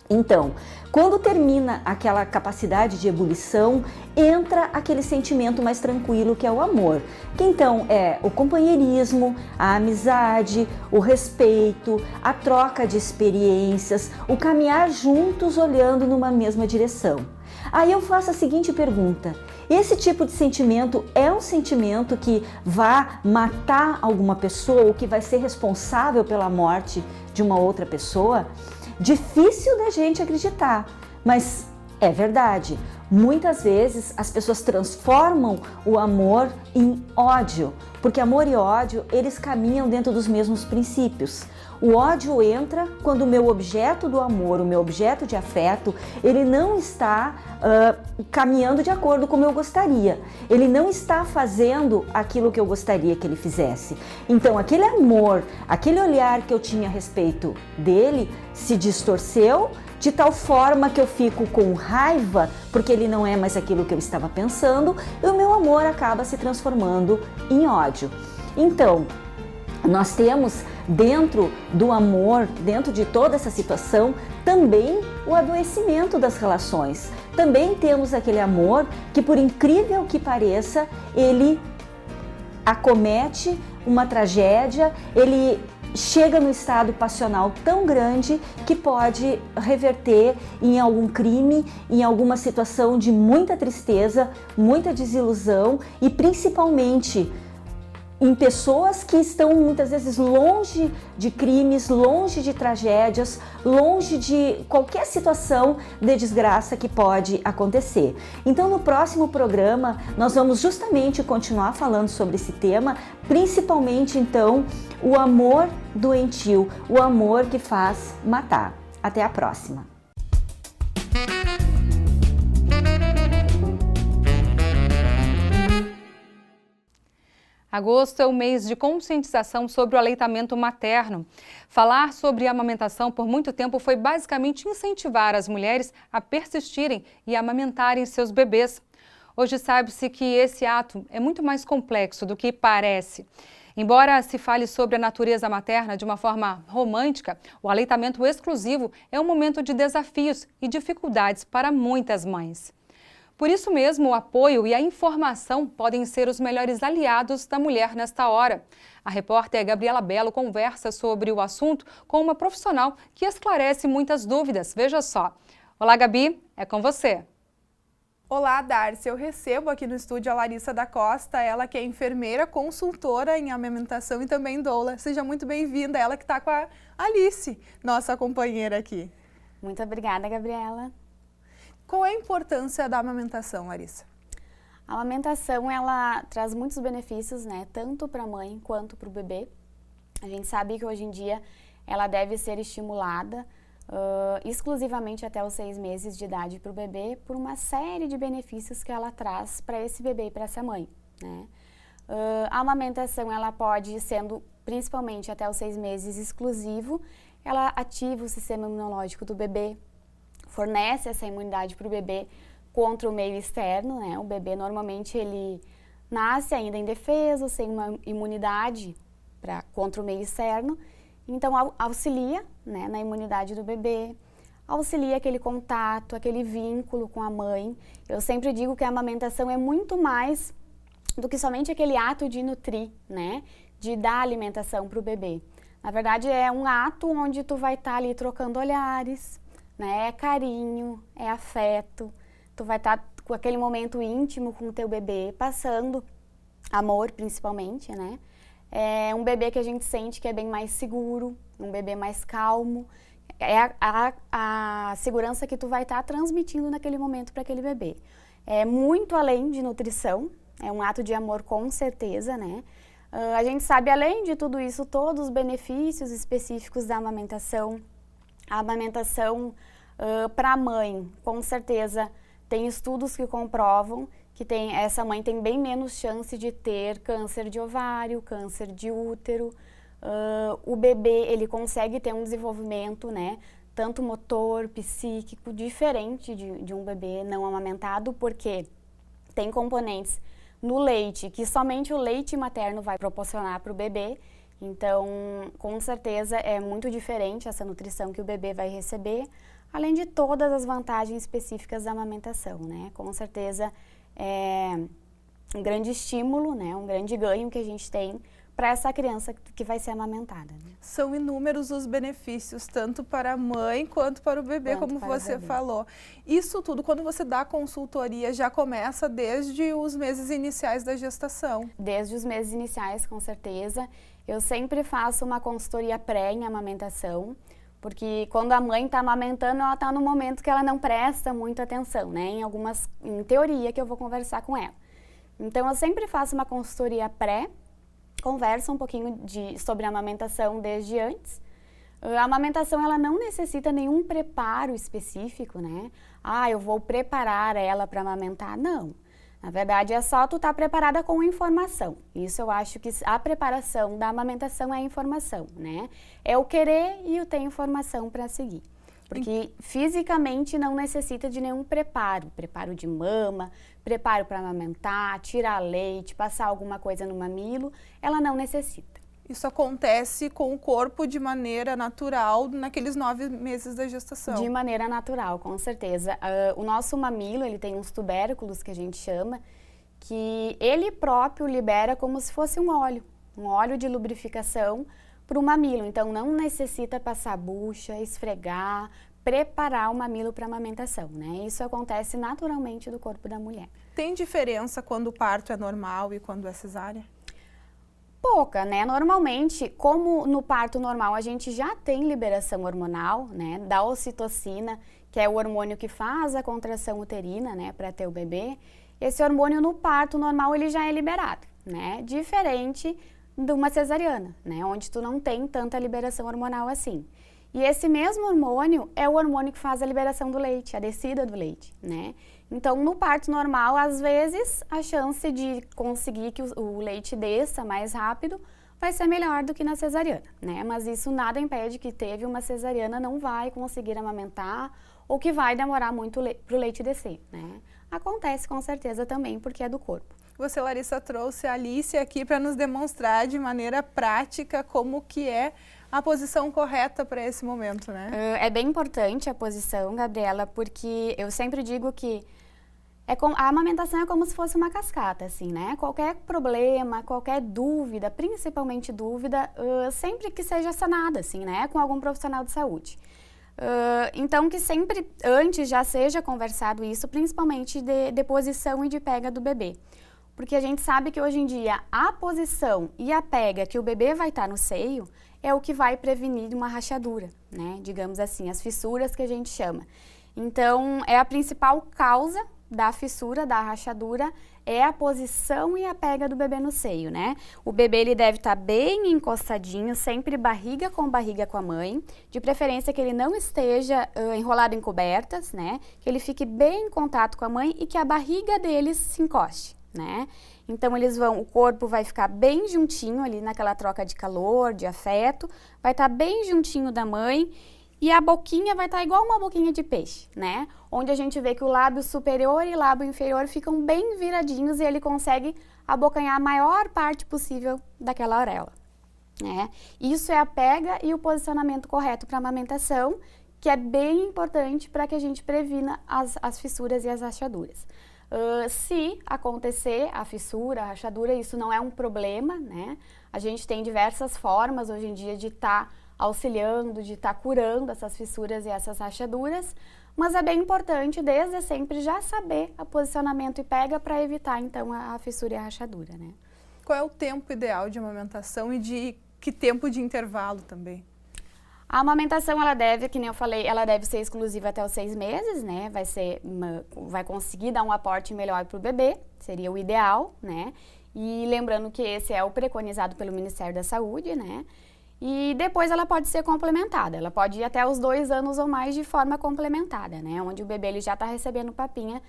Então, quando termina aquela capacidade de ebulição, entra aquele sentimento mais tranquilo que é o amor, que então é o companheirismo, a amizade, o respeito, a troca de experiências, o caminhar juntos olhando numa mesma direção. Aí eu faço a seguinte pergunta: esse tipo de sentimento é um sentimento que vai matar alguma pessoa ou que vai ser responsável pela morte de uma outra pessoa? Difícil da gente acreditar, mas é verdade. Muitas vezes as pessoas transformam o amor em ódio, porque amor e ódio, eles caminham dentro dos mesmos princípios. O ódio entra quando o meu objeto do amor, o meu objeto de afeto, ele não está caminhando de acordo com como eu gostaria. Ele não está fazendo aquilo que eu gostaria que ele fizesse. Então, aquele amor, aquele olhar que eu tinha a respeito dele se distorceu de tal forma que eu fico com raiva porque ele não é mais aquilo que eu estava pensando e o meu amor acaba se transformando em ódio. Então, nós temos dentro do amor, dentro de toda essa situação, também o adoecimento das relações. Também temos aquele amor que, por incrível que pareça, ele acomete uma tragédia, ele chega no estado passional tão grande que pode reverter em algum crime, em alguma situação de muita tristeza, muita desilusão e principalmente em pessoas que estão muitas vezes longe de crimes, longe de tragédias, longe de qualquer situação de desgraça que pode acontecer. Então, no próximo programa, nós vamos justamente continuar falando sobre esse tema, principalmente, então, o amor doentio, o amor que faz matar. Até a próxima! Agosto é o mês de conscientização sobre o aleitamento materno. Falar sobre a amamentação por muito tempo foi basicamente incentivar as mulheres a persistirem e amamentarem seus bebês. Hoje sabe-se que esse ato é muito mais complexo do que parece. Embora se fale sobre a natureza materna de uma forma romântica, o aleitamento exclusivo é um momento de desafios e dificuldades para muitas mães. Por isso mesmo, o apoio e a informação podem ser os melhores aliados da mulher nesta hora. A repórter Gabriela Belo conversa sobre o assunto com uma profissional que esclarece muitas dúvidas. Veja só. Olá, Gabi, é com você. Olá, Darcy. Eu recebo aqui no estúdio a Larissa da Costa, ela que é enfermeira, consultora em amamentação e também doula. Seja muito bem-vinda, ela que está com a Alice, nossa companheira aqui. Muito obrigada, Gabriela. Qual é a importância da amamentação, Larissa? A amamentação, ela traz muitos benefícios, né? Tanto para a mãe quanto para o bebê. A gente sabe que hoje em dia ela deve ser estimulada exclusivamente até os 6 meses de idade para o bebê, por uma série de benefícios que ela traz para esse bebê e para essa mãe, né? A amamentação, ela pode, sendo principalmente até os 6 meses exclusivo, ela ativa o sistema imunológico do bebê, fornece essa imunidade para o bebê contra o meio externo, né? O bebê normalmente ele nasce ainda indefeso, sem uma imunidade contra o meio externo, então auxilia, né, na imunidade do bebê, auxilia aquele contato, aquele vínculo com a mãe. Eu sempre digo que a amamentação é muito mais do que somente aquele ato de nutrir, né, de dar alimentação para o bebê. Na verdade é um ato onde tu vai estar ali trocando olhares, né, é carinho, é afeto, tu vai estar com aquele momento íntimo com o teu bebê, passando amor principalmente, né. É um bebê que a gente sente que é bem mais seguro, um bebê mais calmo. É a segurança que tu vai estar transmitindo naquele momento para aquele bebê. É muito além de nutrição, é um ato de amor com certeza, né? A gente sabe, além de tudo isso, todos os benefícios específicos da amamentação. A amamentação para a mãe, com certeza, tem estudos que comprovam que essa mãe tem bem menos chance de ter câncer de ovário, câncer de útero. O bebê, ele consegue ter um desenvolvimento, né, tanto motor, psíquico, diferente de um bebê não amamentado, porque tem componentes no leite que somente o leite materno vai proporcionar para o bebê. Então, com certeza, é muito diferente essa nutrição que o bebê vai receber, além de todas as vantagens específicas da amamentação, né? Com certeza, é um grande estímulo, né? Um grande ganho que a gente tem para essa criança que vai ser amamentada. Né? São inúmeros os benefícios, tanto para a mãe quanto para o bebê, como você falou. Isso tudo, quando você dá consultoria, já começa desde os meses iniciais da gestação? Desde os meses iniciais, com certeza. Eu sempre faço uma consultoria pré em amamentação, porque quando a mãe está amamentando, ela está no momento que ela não presta muita atenção, né? Em teoria que eu vou conversar com ela. Então, eu sempre faço uma consultoria pré, conversa um pouquinho sobre a amamentação desde antes. A amamentação, ela não necessita nenhum preparo específico, né? Eu vou preparar ela para amamentar. Não. Na verdade, é só tu estar preparada com informação. Isso eu acho que a preparação da amamentação é a informação, né? É o querer e o ter informação para seguir. Porque fisicamente não necessita de nenhum preparo. Preparo de mama, preparo para amamentar, tirar leite, passar alguma coisa no mamilo, ela não necessita. Isso acontece com o corpo de maneira natural naqueles 9 meses da gestação? De maneira natural, com certeza. O nosso mamilo, ele tem uns tubérculos que a gente chama, que ele próprio libera como se fosse um óleo de lubrificação para o mamilo. Então, não necessita passar bucha, esfregar, preparar o mamilo para amamentação, né? Isso acontece naturalmente do corpo da mulher. Tem diferença quando o parto é normal e quando é cesárea? Pouca, né? Normalmente, como no parto normal a gente já tem liberação hormonal, né? Da ocitocina, que é o hormônio que faz a contração uterina, né? Para ter o bebê. Esse hormônio no parto normal ele já é liberado, né? Diferente de uma cesariana, né? Onde tu não tem tanta liberação hormonal assim. E esse mesmo hormônio é o hormônio que faz a liberação do leite, a descida do leite, né? Então, no parto normal, às vezes, a chance de conseguir que o leite desça mais rápido vai ser melhor do que na cesariana, né? Mas isso nada impede que teve uma cesariana não vai conseguir amamentar ou que vai demorar muito para o leite descer, né? Acontece com certeza também porque é do corpo. Você, Larissa, trouxe a Alice aqui para nos demonstrar de maneira prática como que é a posição correta para esse momento, né? É bem importante a posição, Gabriela, porque eu sempre digo que a amamentação é como se fosse uma cascata, assim, né? Qualquer problema, qualquer dúvida, principalmente dúvida, sempre que seja sanada, assim, né? Com algum profissional de saúde. Então, que sempre antes já seja conversado isso, principalmente de posição e de pega do bebê. Porque a gente sabe que hoje em dia a posição e a pega que o bebê vai estar no seio é o que vai prevenir uma rachadura, né? Digamos assim, as fissuras que a gente chama. Então, é a principal causa da fissura, da rachadura, é a posição e a pega do bebê no seio, né? O bebê ele deve estar bem encostadinho, sempre barriga com a mãe, de preferência que ele não esteja enrolado em cobertas, né? Que ele fique bem em contato com a mãe e que a barriga deles se encoste, né? Então o corpo vai ficar bem juntinho ali naquela troca de calor, de afeto, vai estar bem juntinho da mãe. E a boquinha vai estar igual uma boquinha de peixe, né? Onde a gente vê que o lábio superior e o lábio inferior ficam bem viradinhos e ele consegue abocanhar a maior parte possível daquela auréola, né? Isso é a pega e o posicionamento correto para a amamentação, que é bem importante para que a gente previna as fissuras e as rachaduras. Se acontecer a fissura, a rachadura, isso não é um problema, né? A gente tem diversas formas hoje em dia de estar auxiliando, de estar curando essas fissuras e essas rachaduras, mas é bem importante desde sempre já saber o posicionamento e pega para evitar então a fissura e a rachadura, né? Qual é o tempo ideal de amamentação e de que tempo de intervalo também? A amamentação, ela deve, que nem eu falei, ela deve ser exclusiva até os 6 meses, né? Vai conseguir dar um aporte melhor para o bebê, seria o ideal, né? E lembrando que esse é o preconizado pelo Ministério da Saúde, né? E depois ela pode ser complementada, ela pode ir até os 2 anos ou mais de forma complementada, né? Onde o bebê ele já está recebendo papinha,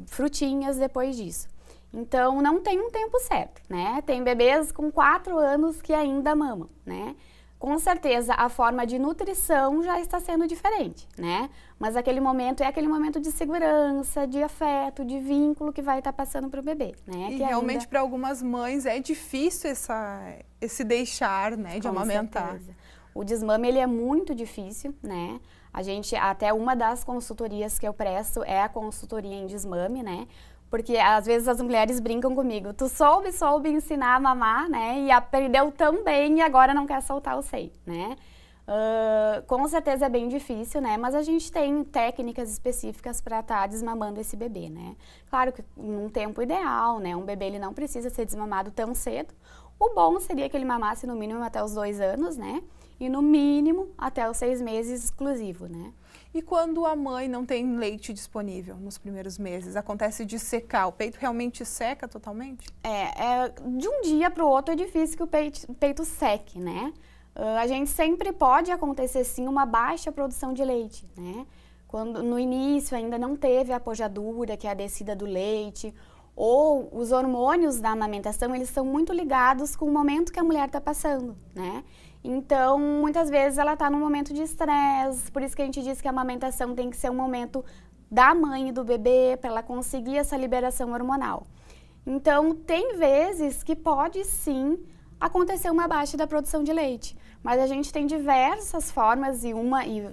frutinhas depois disso. Então, não tem um tempo certo, né? Tem bebês com 4 anos que ainda mamam, né? Com certeza, a forma de nutrição já está sendo diferente, né? Mas aquele momento é aquele momento de segurança, de afeto, de vínculo que vai estar passando para o bebê, né? E realmente para algumas mães é difícil esse deixar, né, de amamentar. Certeza. O desmame, ele é muito difícil, né? Até uma das consultorias que eu presto é a consultoria em desmame, né? Porque às vezes as mulheres brincam comigo, tu soube ensinar a mamar, né, e aprendeu tão bem e agora não quer soltar o seio, né. Com certeza é bem difícil, né, mas a gente tem técnicas específicas para estar desmamando esse bebê, né. Claro que num tempo ideal, né, um bebê ele não precisa ser desmamado tão cedo. O bom seria que ele mamasse no mínimo até os 2 anos, né, e no mínimo até os 6 meses exclusivo, né. E quando a mãe não tem leite disponível nos primeiros meses, acontece de secar, o peito realmente seca totalmente? De um dia para o outro é difícil que o peito seque, né? A gente sempre pode acontecer sim uma baixa produção de leite, né? Quando no início ainda não teve a pojadura, que é a descida do leite, ou os hormônios da amamentação, eles são muito ligados com o momento que a mulher está passando, né? Então, muitas vezes ela está num momento de estresse, por isso que a gente diz que a amamentação tem que ser um momento da mãe e do bebê, para ela conseguir essa liberação hormonal. Então, tem vezes que pode sim acontecer uma baixa da produção de leite, mas a gente tem diversas formas e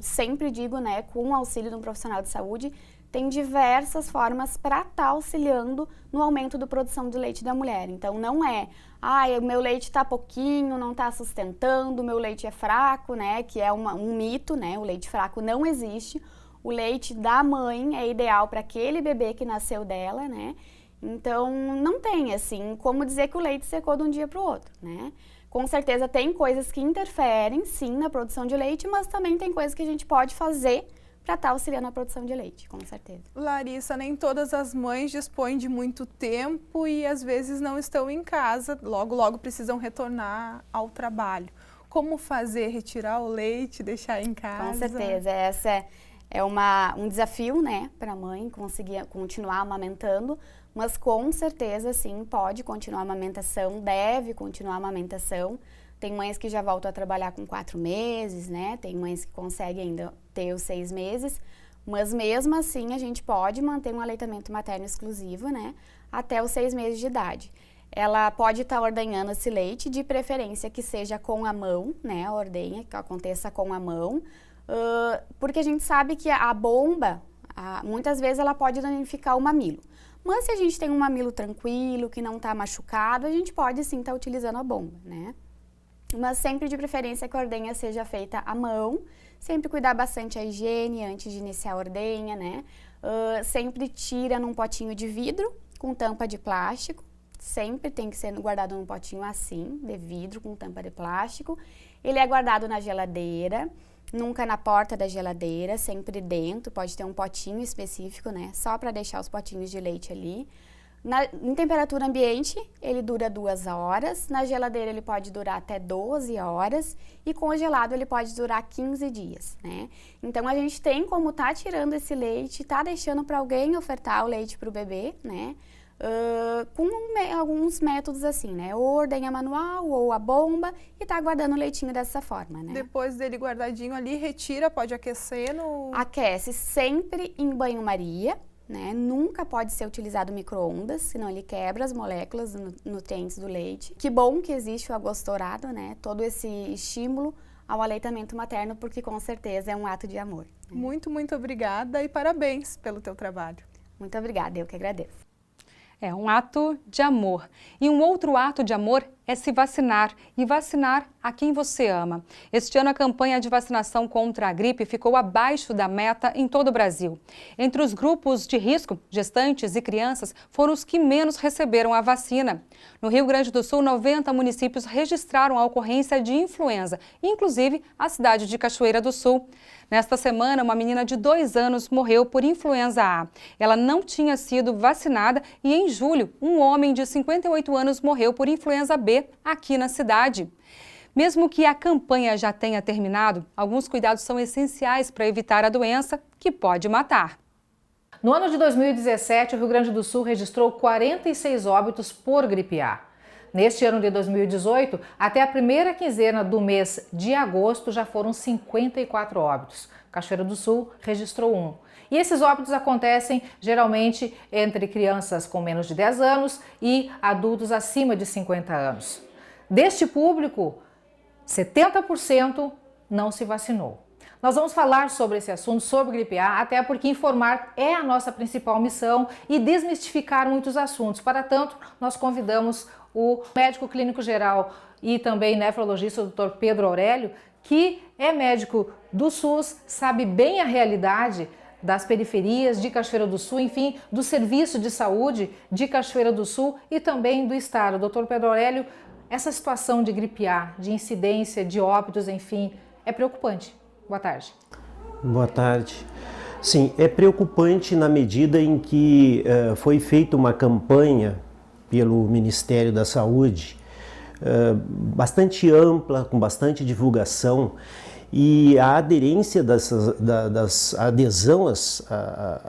sempre digo, né, com o auxílio de um profissional de saúde, tem diversas formas para estar auxiliando no aumento da produção de leite da mulher. Então, não é, o meu leite está pouquinho, não está sustentando, o meu leite é fraco, né? Que é um mito, né? O leite fraco não existe. O leite da mãe é ideal para aquele bebê que nasceu dela, né? Então, não tem, assim, como dizer que o leite secou de um dia para o outro, né? Com certeza tem coisas que interferem, sim, na produção de leite, mas também tem coisas que a gente pode fazer para estar auxiliando a produção de leite, com certeza. Larissa, nem todas as mães dispõem de muito tempo e às vezes não estão em casa, logo precisam retornar ao trabalho. Como fazer? Retirar o leite, deixar em casa? Com certeza, essa é um desafio, né, para a mãe conseguir continuar amamentando, mas com certeza, sim, pode continuar a amamentação, deve continuar a amamentação. Tem mães que já voltam a trabalhar com 4 meses, né? Tem mães que conseguem ainda ter os 6 meses, mas mesmo assim a gente pode manter um aleitamento materno exclusivo, né? Até os 6 meses de idade. Ela pode estar ordenhando esse leite, de preferência que seja com a mão, né? A ordenha, que aconteça com a mão, porque a gente sabe que a bomba, muitas vezes ela pode danificar o mamilo. Mas se a gente tem um mamilo tranquilo, que não está machucado, a gente pode sim estar utilizando a bomba, né? Mas sempre de preferência que a ordenha seja feita à mão, sempre cuidar bastante a higiene antes de iniciar a ordenha, né? Sempre tira num potinho de vidro com tampa de plástico, sempre tem que ser guardado num potinho assim, de vidro com tampa de plástico. Ele é guardado na geladeira, nunca na porta da geladeira, sempre dentro, pode ter um potinho específico, né? Só para deixar os potinhos de leite ali. Em temperatura ambiente, ele dura 2 horas, na geladeira ele pode durar até 12 horas e congelado ele pode durar 15 dias, né? Então a gente tem como tirando esse leite, deixando para alguém ofertar o leite para o bebê, né? Com alguns métodos assim, né? Ou ordenha manual ou a bomba e guardando o leitinho dessa forma, né? Depois dele guardadinho ali, retira, pode aquecer no... Aquece sempre em banho-maria, né? Nunca pode ser utilizado micro-ondas, senão ele quebra as moléculas nutrientes do leite. Que bom que existe o agostourado, né? Todo esse estímulo ao aleitamento materno, porque com certeza é um ato de amor. Né? Muito, muito obrigada e parabéns pelo teu trabalho. Muito obrigada, eu que agradeço. É um ato de amor. E um outro ato de amor é se vacinar e vacinar a quem você ama. Este ano a campanha de vacinação contra a gripe ficou abaixo da meta em todo o Brasil. Entre os grupos de risco, gestantes e crianças foram os que menos receberam a vacina. No Rio Grande do Sul, 90 municípios registraram a ocorrência de influenza, inclusive a cidade de Cachoeira do Sul. Nesta semana, uma menina de 2 anos morreu por influenza A. Ela não tinha sido vacinada e, em julho, um homem de 58 anos morreu por influenza B aqui na cidade. Mesmo que a campanha já tenha terminado, alguns cuidados são essenciais para evitar a doença, que pode matar. No ano de 2017, o Rio Grande do Sul registrou 46 óbitos por gripe A. Neste ano de 2018, até a primeira quinzena do mês de agosto, já foram 54 óbitos. Cachoeira do Sul registrou 1. E esses óbitos acontecem geralmente entre crianças com menos de 10 anos e adultos acima de 50 anos. Deste público, 70% não se vacinou. Nós vamos falar sobre esse assunto, sobre gripe A, até porque informar é a nossa principal missão e desmistificar muitos assuntos. Para tanto, nós convidamos o médico clínico geral e também nefrologista, o Dr. Pedro Aurélio, que é médico do SUS, sabe bem a realidade das periferias de Cachoeira do Sul, enfim, do serviço de saúde de Cachoeira do Sul e também do estado. Dr. Pedro Aurélio, essa situação de gripe A, de incidência, de óbitos, enfim, é preocupante. Boa tarde. Boa tarde. Sim, é preocupante na medida em que foi feita uma campanha pelo Ministério da Saúde bastante ampla, com bastante divulgação, e a aderência a adesão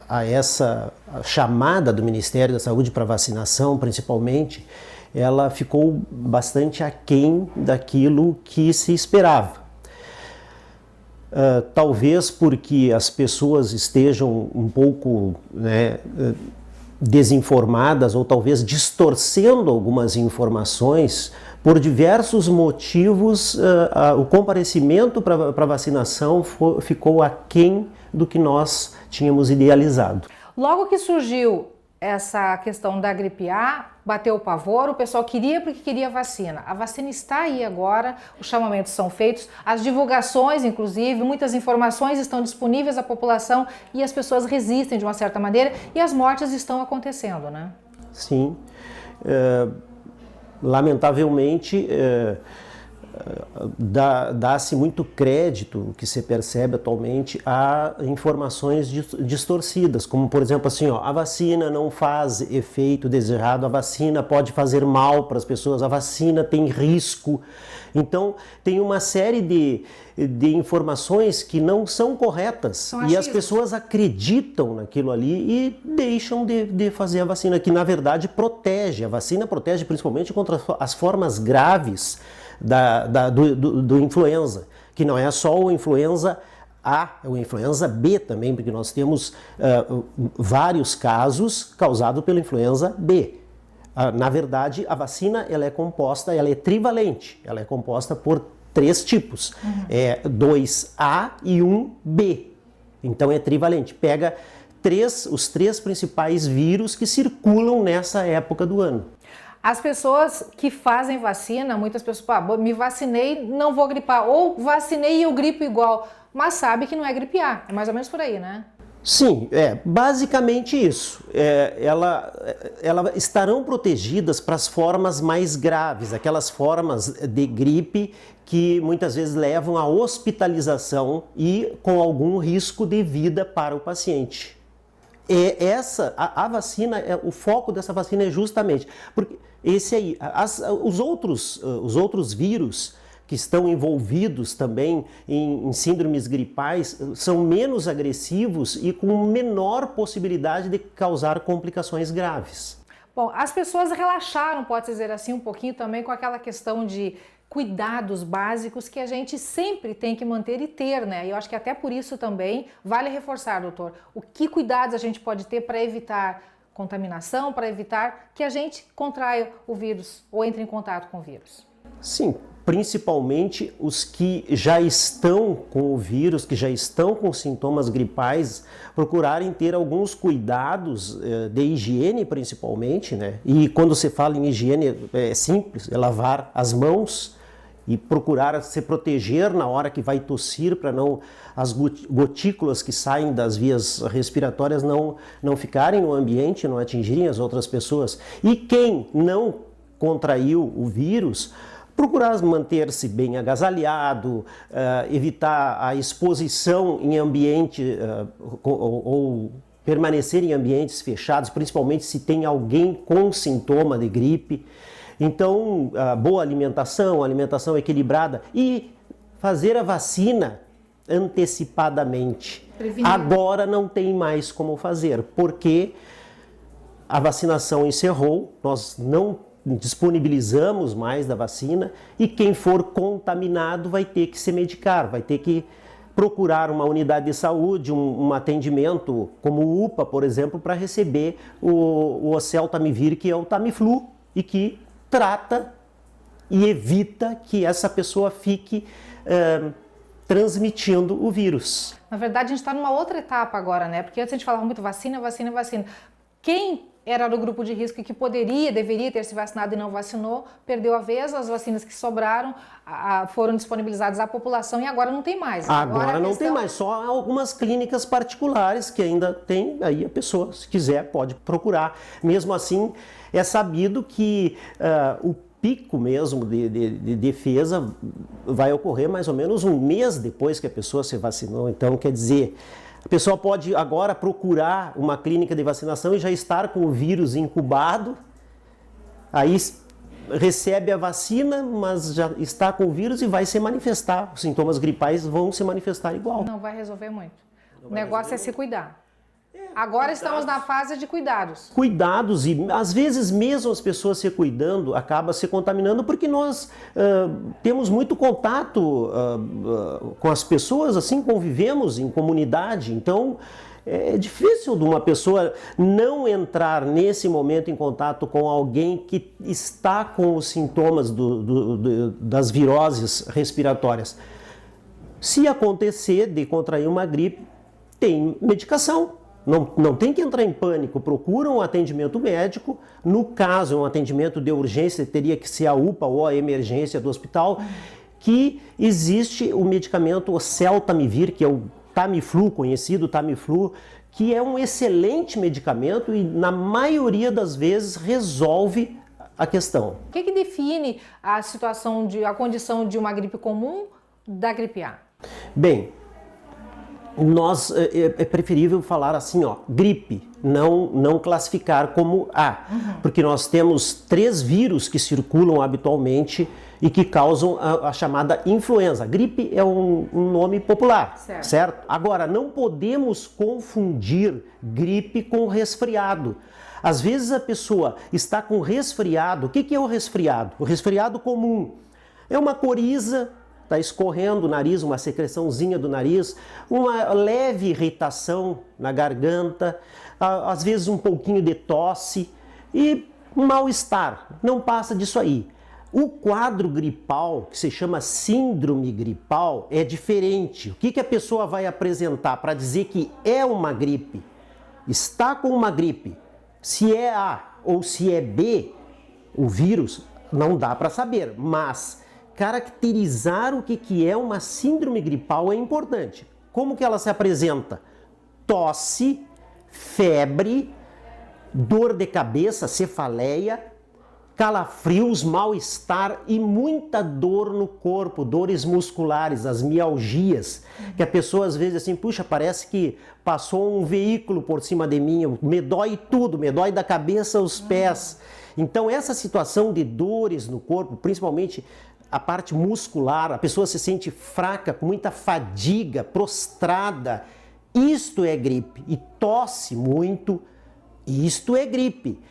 a essa chamada do Ministério da Saúde para vacinação, principalmente, ela ficou bastante aquém daquilo que se esperava. Talvez porque as pessoas estejam um pouco desinformadas ou talvez distorcendo algumas informações. Por diversos motivos, o comparecimento para vacinação ficou aquém do que nós tínhamos idealizado. Logo que surgiu essa questão da gripe A, bateu o pavor, o pessoal queria porque queria vacina. A vacina está aí agora, os chamamentos são feitos, as divulgações, inclusive, muitas informações estão disponíveis à população e as pessoas resistem de uma certa maneira e as mortes estão acontecendo, né? Sim. Lamentavelmente, dá-se muito crédito, que se percebe atualmente, a informações distorcidas, como por exemplo assim, a vacina não faz efeito desejado, a vacina pode fazer mal para as pessoas, a vacina tem risco. Então tem uma série de informações que não são corretas e as pessoas acreditam naquilo ali e deixam de fazer a vacina, que na verdade protege. A vacina protege principalmente contra as formas graves do influenza, que não é só o influenza A, é o influenza B também, porque nós temos vários casos causados pela influenza B. Na verdade, a vacina ela é trivalente, ela é composta por 3 tipos, 2A e 1B, então é trivalente, pega os 3 principais vírus que circulam nessa época do ano. As pessoas que fazem vacina, muitas pessoas, me vacinei, não vou gripar, ou vacinei e eu gripo igual, mas sabe que não é gripe A, é mais ou menos por aí, né? Sim, basicamente isso. Elas estarão protegidas para as formas mais graves, aquelas formas de gripe que muitas vezes levam à hospitalização e com algum risco de vida para o paciente. A vacina, o foco dessa vacina é justamente porque os outros vírus que estão envolvidos também em síndromes gripais são menos agressivos e com menor possibilidade de causar complicações graves. Bom, as pessoas relaxaram, pode dizer assim, um pouquinho também com aquela questão de cuidados básicos que a gente sempre tem que manter e ter, né? E eu acho que até por isso também vale reforçar, doutor, o que cuidados a gente pode ter para evitar contaminação, para evitar que a gente contraia o vírus ou entre em contato com o vírus. Sim, principalmente os que já estão com o vírus, que já estão com sintomas gripais, procurarem ter alguns cuidados de higiene principalmente, né? E quando se fala em higiene é simples, é lavar as mãos e procurar se proteger na hora que vai tossir para não as gotículas que saem das vias respiratórias não ficarem no ambiente, não atingirem as outras pessoas. E quem não contraiu o vírus, procurar manter-se bem agasalhado, evitar a exposição em ambiente ou permanecer em ambientes fechados, principalmente se tem alguém com sintoma de gripe. Então, boa alimentação equilibrada e fazer a vacina antecipadamente. Prevenir. Agora não tem mais como fazer, porque a vacinação encerrou, nós não disponibilizamos mais da vacina e quem for contaminado vai ter que se medicar, vai ter que procurar uma unidade de saúde, um atendimento como o UPA, por exemplo, para receber o oseltamivir, que é o Tamiflu, e que trata e evita que essa pessoa fique transmitindo o vírus. Na verdade, a gente está numa outra etapa agora, né? Porque antes a gente falava muito vacina. Quem era do grupo de risco e que deveria ter se vacinado e não vacinou, perdeu a vez, as vacinas que sobraram foram disponibilizadas à população e agora não tem mais. Agora não tem mais, só algumas clínicas particulares que ainda tem, aí a pessoa, se quiser, pode procurar. Mesmo assim, é sabido que o pico mesmo de defesa vai ocorrer mais ou menos um mês depois que a pessoa se vacinou. Então, quer dizer, a pessoa pode agora procurar uma clínica de vacinação e já estar com o vírus incubado, aí recebe a vacina, mas já está com o vírus e vai se manifestar. Os sintomas gripais vão se manifestar igual. Não vai resolver muito. O negócio é se cuidar. Agora estamos na fase de cuidados. Cuidados e às vezes mesmo as pessoas se cuidando acabam se contaminando porque nós temos muito contato com as pessoas, assim, convivemos em comunidade, então é difícil de uma pessoa não entrar nesse momento em contato com alguém que está com os sintomas das viroses respiratórias. Se acontecer de contrair uma gripe, tem medicação. Não tem que entrar em pânico, procura um atendimento médico. No caso, um atendimento de urgência, teria que ser a UPA ou a emergência do hospital, que existe o medicamento oseltamivir, que é o Tamiflu, conhecido Tamiflu, que é um excelente medicamento e na maioria das vezes resolve a questão. O que define a condição de uma gripe comum da gripe A? Bem, é preferível falar assim, gripe, não classificar como A, porque nós temos 3 vírus que circulam habitualmente e que causam a chamada influenza. Gripe é um nome popular, certo? Agora, não podemos confundir gripe com resfriado. Às vezes a pessoa está com resfriado. O que é o resfriado? O resfriado comum é uma coriza, está escorrendo o nariz, uma secreçãozinha do nariz, uma leve irritação na garganta, às vezes um pouquinho de tosse e mal-estar. Não passa disso aí. O quadro gripal, que se chama síndrome gripal, é diferente. O que a pessoa vai apresentar para dizer que é uma gripe? Está com uma gripe. Se é A ou se é B, o vírus, não dá para saber, mas caracterizar o que é uma síndrome gripal é importante. Como que ela se apresenta? Tosse, febre, dor de cabeça, cefaleia, calafrios, mal-estar e muita dor no corpo, dores musculares, as mialgias, que a pessoa às vezes assim, puxa, parece que passou um veículo por cima de mim, me dói tudo, me dói da cabeça aos pés. Então essa situação de dores no corpo, principalmente a parte muscular, a pessoa se sente fraca, com muita fadiga, prostrada, isto é gripe, e tosse muito, isto é gripe.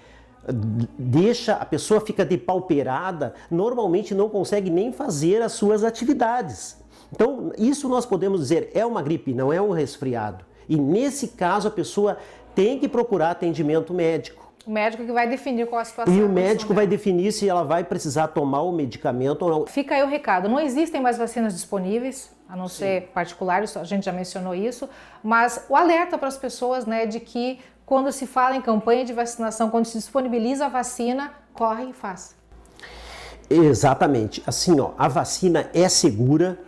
A pessoa fica depauperada, normalmente não consegue nem fazer as suas atividades. Então, isso nós podemos dizer, é uma gripe, não é um resfriado. E nesse caso, a pessoa tem que procurar atendimento médico. O médico que vai definir qual a situação. E o médico vai definir se ela vai precisar tomar o medicamento ou não. Fica aí o recado, não existem mais vacinas disponíveis, a não ser particulares, a gente já mencionou isso, mas o alerta para as pessoas, né, de que quando se fala em campanha de vacinação, quando se disponibiliza a vacina, corre e faz. Exatamente. Assim, ó, a vacina é segura,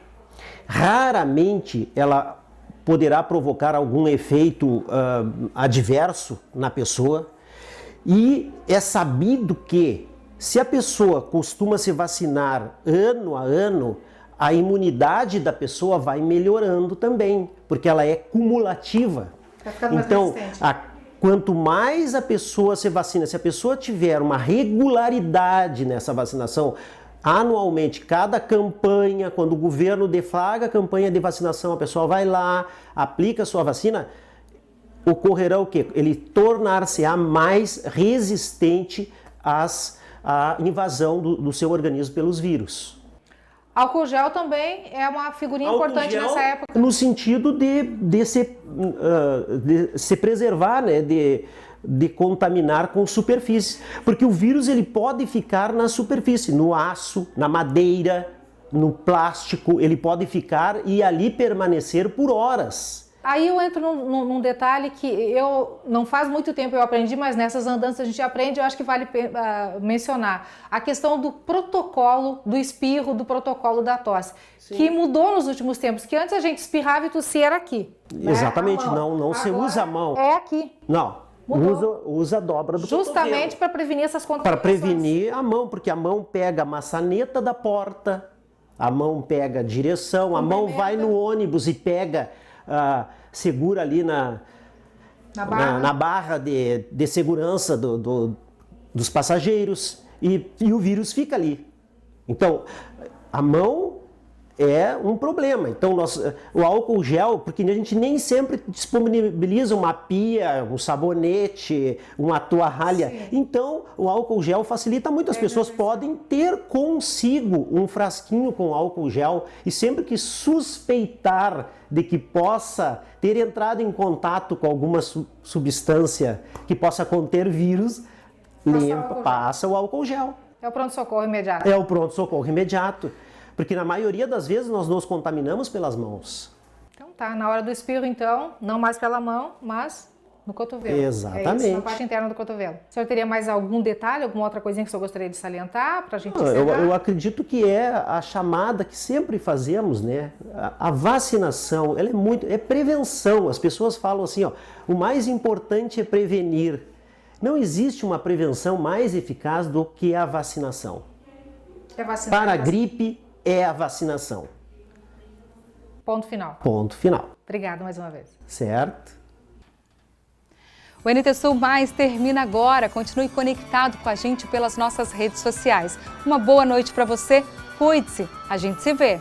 raramente ela poderá provocar algum efeito adverso na pessoa, e é sabido que se a pessoa costuma se vacinar ano a ano, a imunidade da pessoa vai melhorando também, porque ela é cumulativa. Vai ficando mais então, resistente. Quanto mais a pessoa se vacina, se a pessoa tiver uma regularidade nessa vacinação, anualmente, cada campanha, quando o governo deflaga a campanha de vacinação, a pessoa vai lá, aplica a sua vacina, ocorrerá o quê? Ele tornar-se-á mais resistente à invasão do seu organismo pelos vírus. Álcool gel também é uma figurinha importante nessa época. No sentido de se preservar, né? de contaminar com superfície. Porque o vírus ele pode ficar na superfície, no aço, na madeira, no plástico, ele pode ficar e ali permanecer por horas. Aí eu entro num detalhe que eu não faz muito tempo eu aprendi, mas nessas andanças a gente aprende, eu acho que vale mencionar. A questão do protocolo do espirro, do protocolo da tosse, que mudou nos últimos tempos, que antes a gente espirrava e tossia era aqui. Exatamente, não se usa a mão. É aqui. Não, usa a dobra do justamente para prevenir essas contaminações. Para prevenir a mão, porque a mão pega a maçaneta da porta, a mão pega a direção, a mão vai no ônibus e pega... segura ali na barra de segurança dos passageiros e o vírus fica ali. Então, a mão é um problema. Então, o álcool gel, porque a gente nem sempre disponibiliza uma pia, um sabonete, uma toalha. Sim. Então, o álcool gel facilita muito. As pessoas podem ter consigo um frasquinho com álcool gel e sempre que suspeitar de que possa ter entrado em contato com alguma substância que possa conter vírus, passa o álcool gel. É o pronto-socorro imediato. É o pronto-socorro imediato. Porque na maioria das vezes nós nos contaminamos pelas mãos. Então tá, na hora do espirro então, não mais pela mão, mas no cotovelo. Exatamente. É isso, na parte interna do cotovelo. O senhor teria mais algum detalhe, alguma outra coisinha que o senhor gostaria de salientar para a gente encerrar? Eu acredito que é a chamada que sempre fazemos, né? A vacinação, ela é prevenção. As pessoas falam assim, ó, o mais importante é prevenir. Não existe uma prevenção mais eficaz do que a vacinação. Para a gripe, é a vacinação. Ponto final. Ponto final. Obrigada mais uma vez. Certo. O NT Sul Mais termina agora. Continue conectado com a gente pelas nossas redes sociais. Uma boa noite para você. Cuide-se. A gente se vê.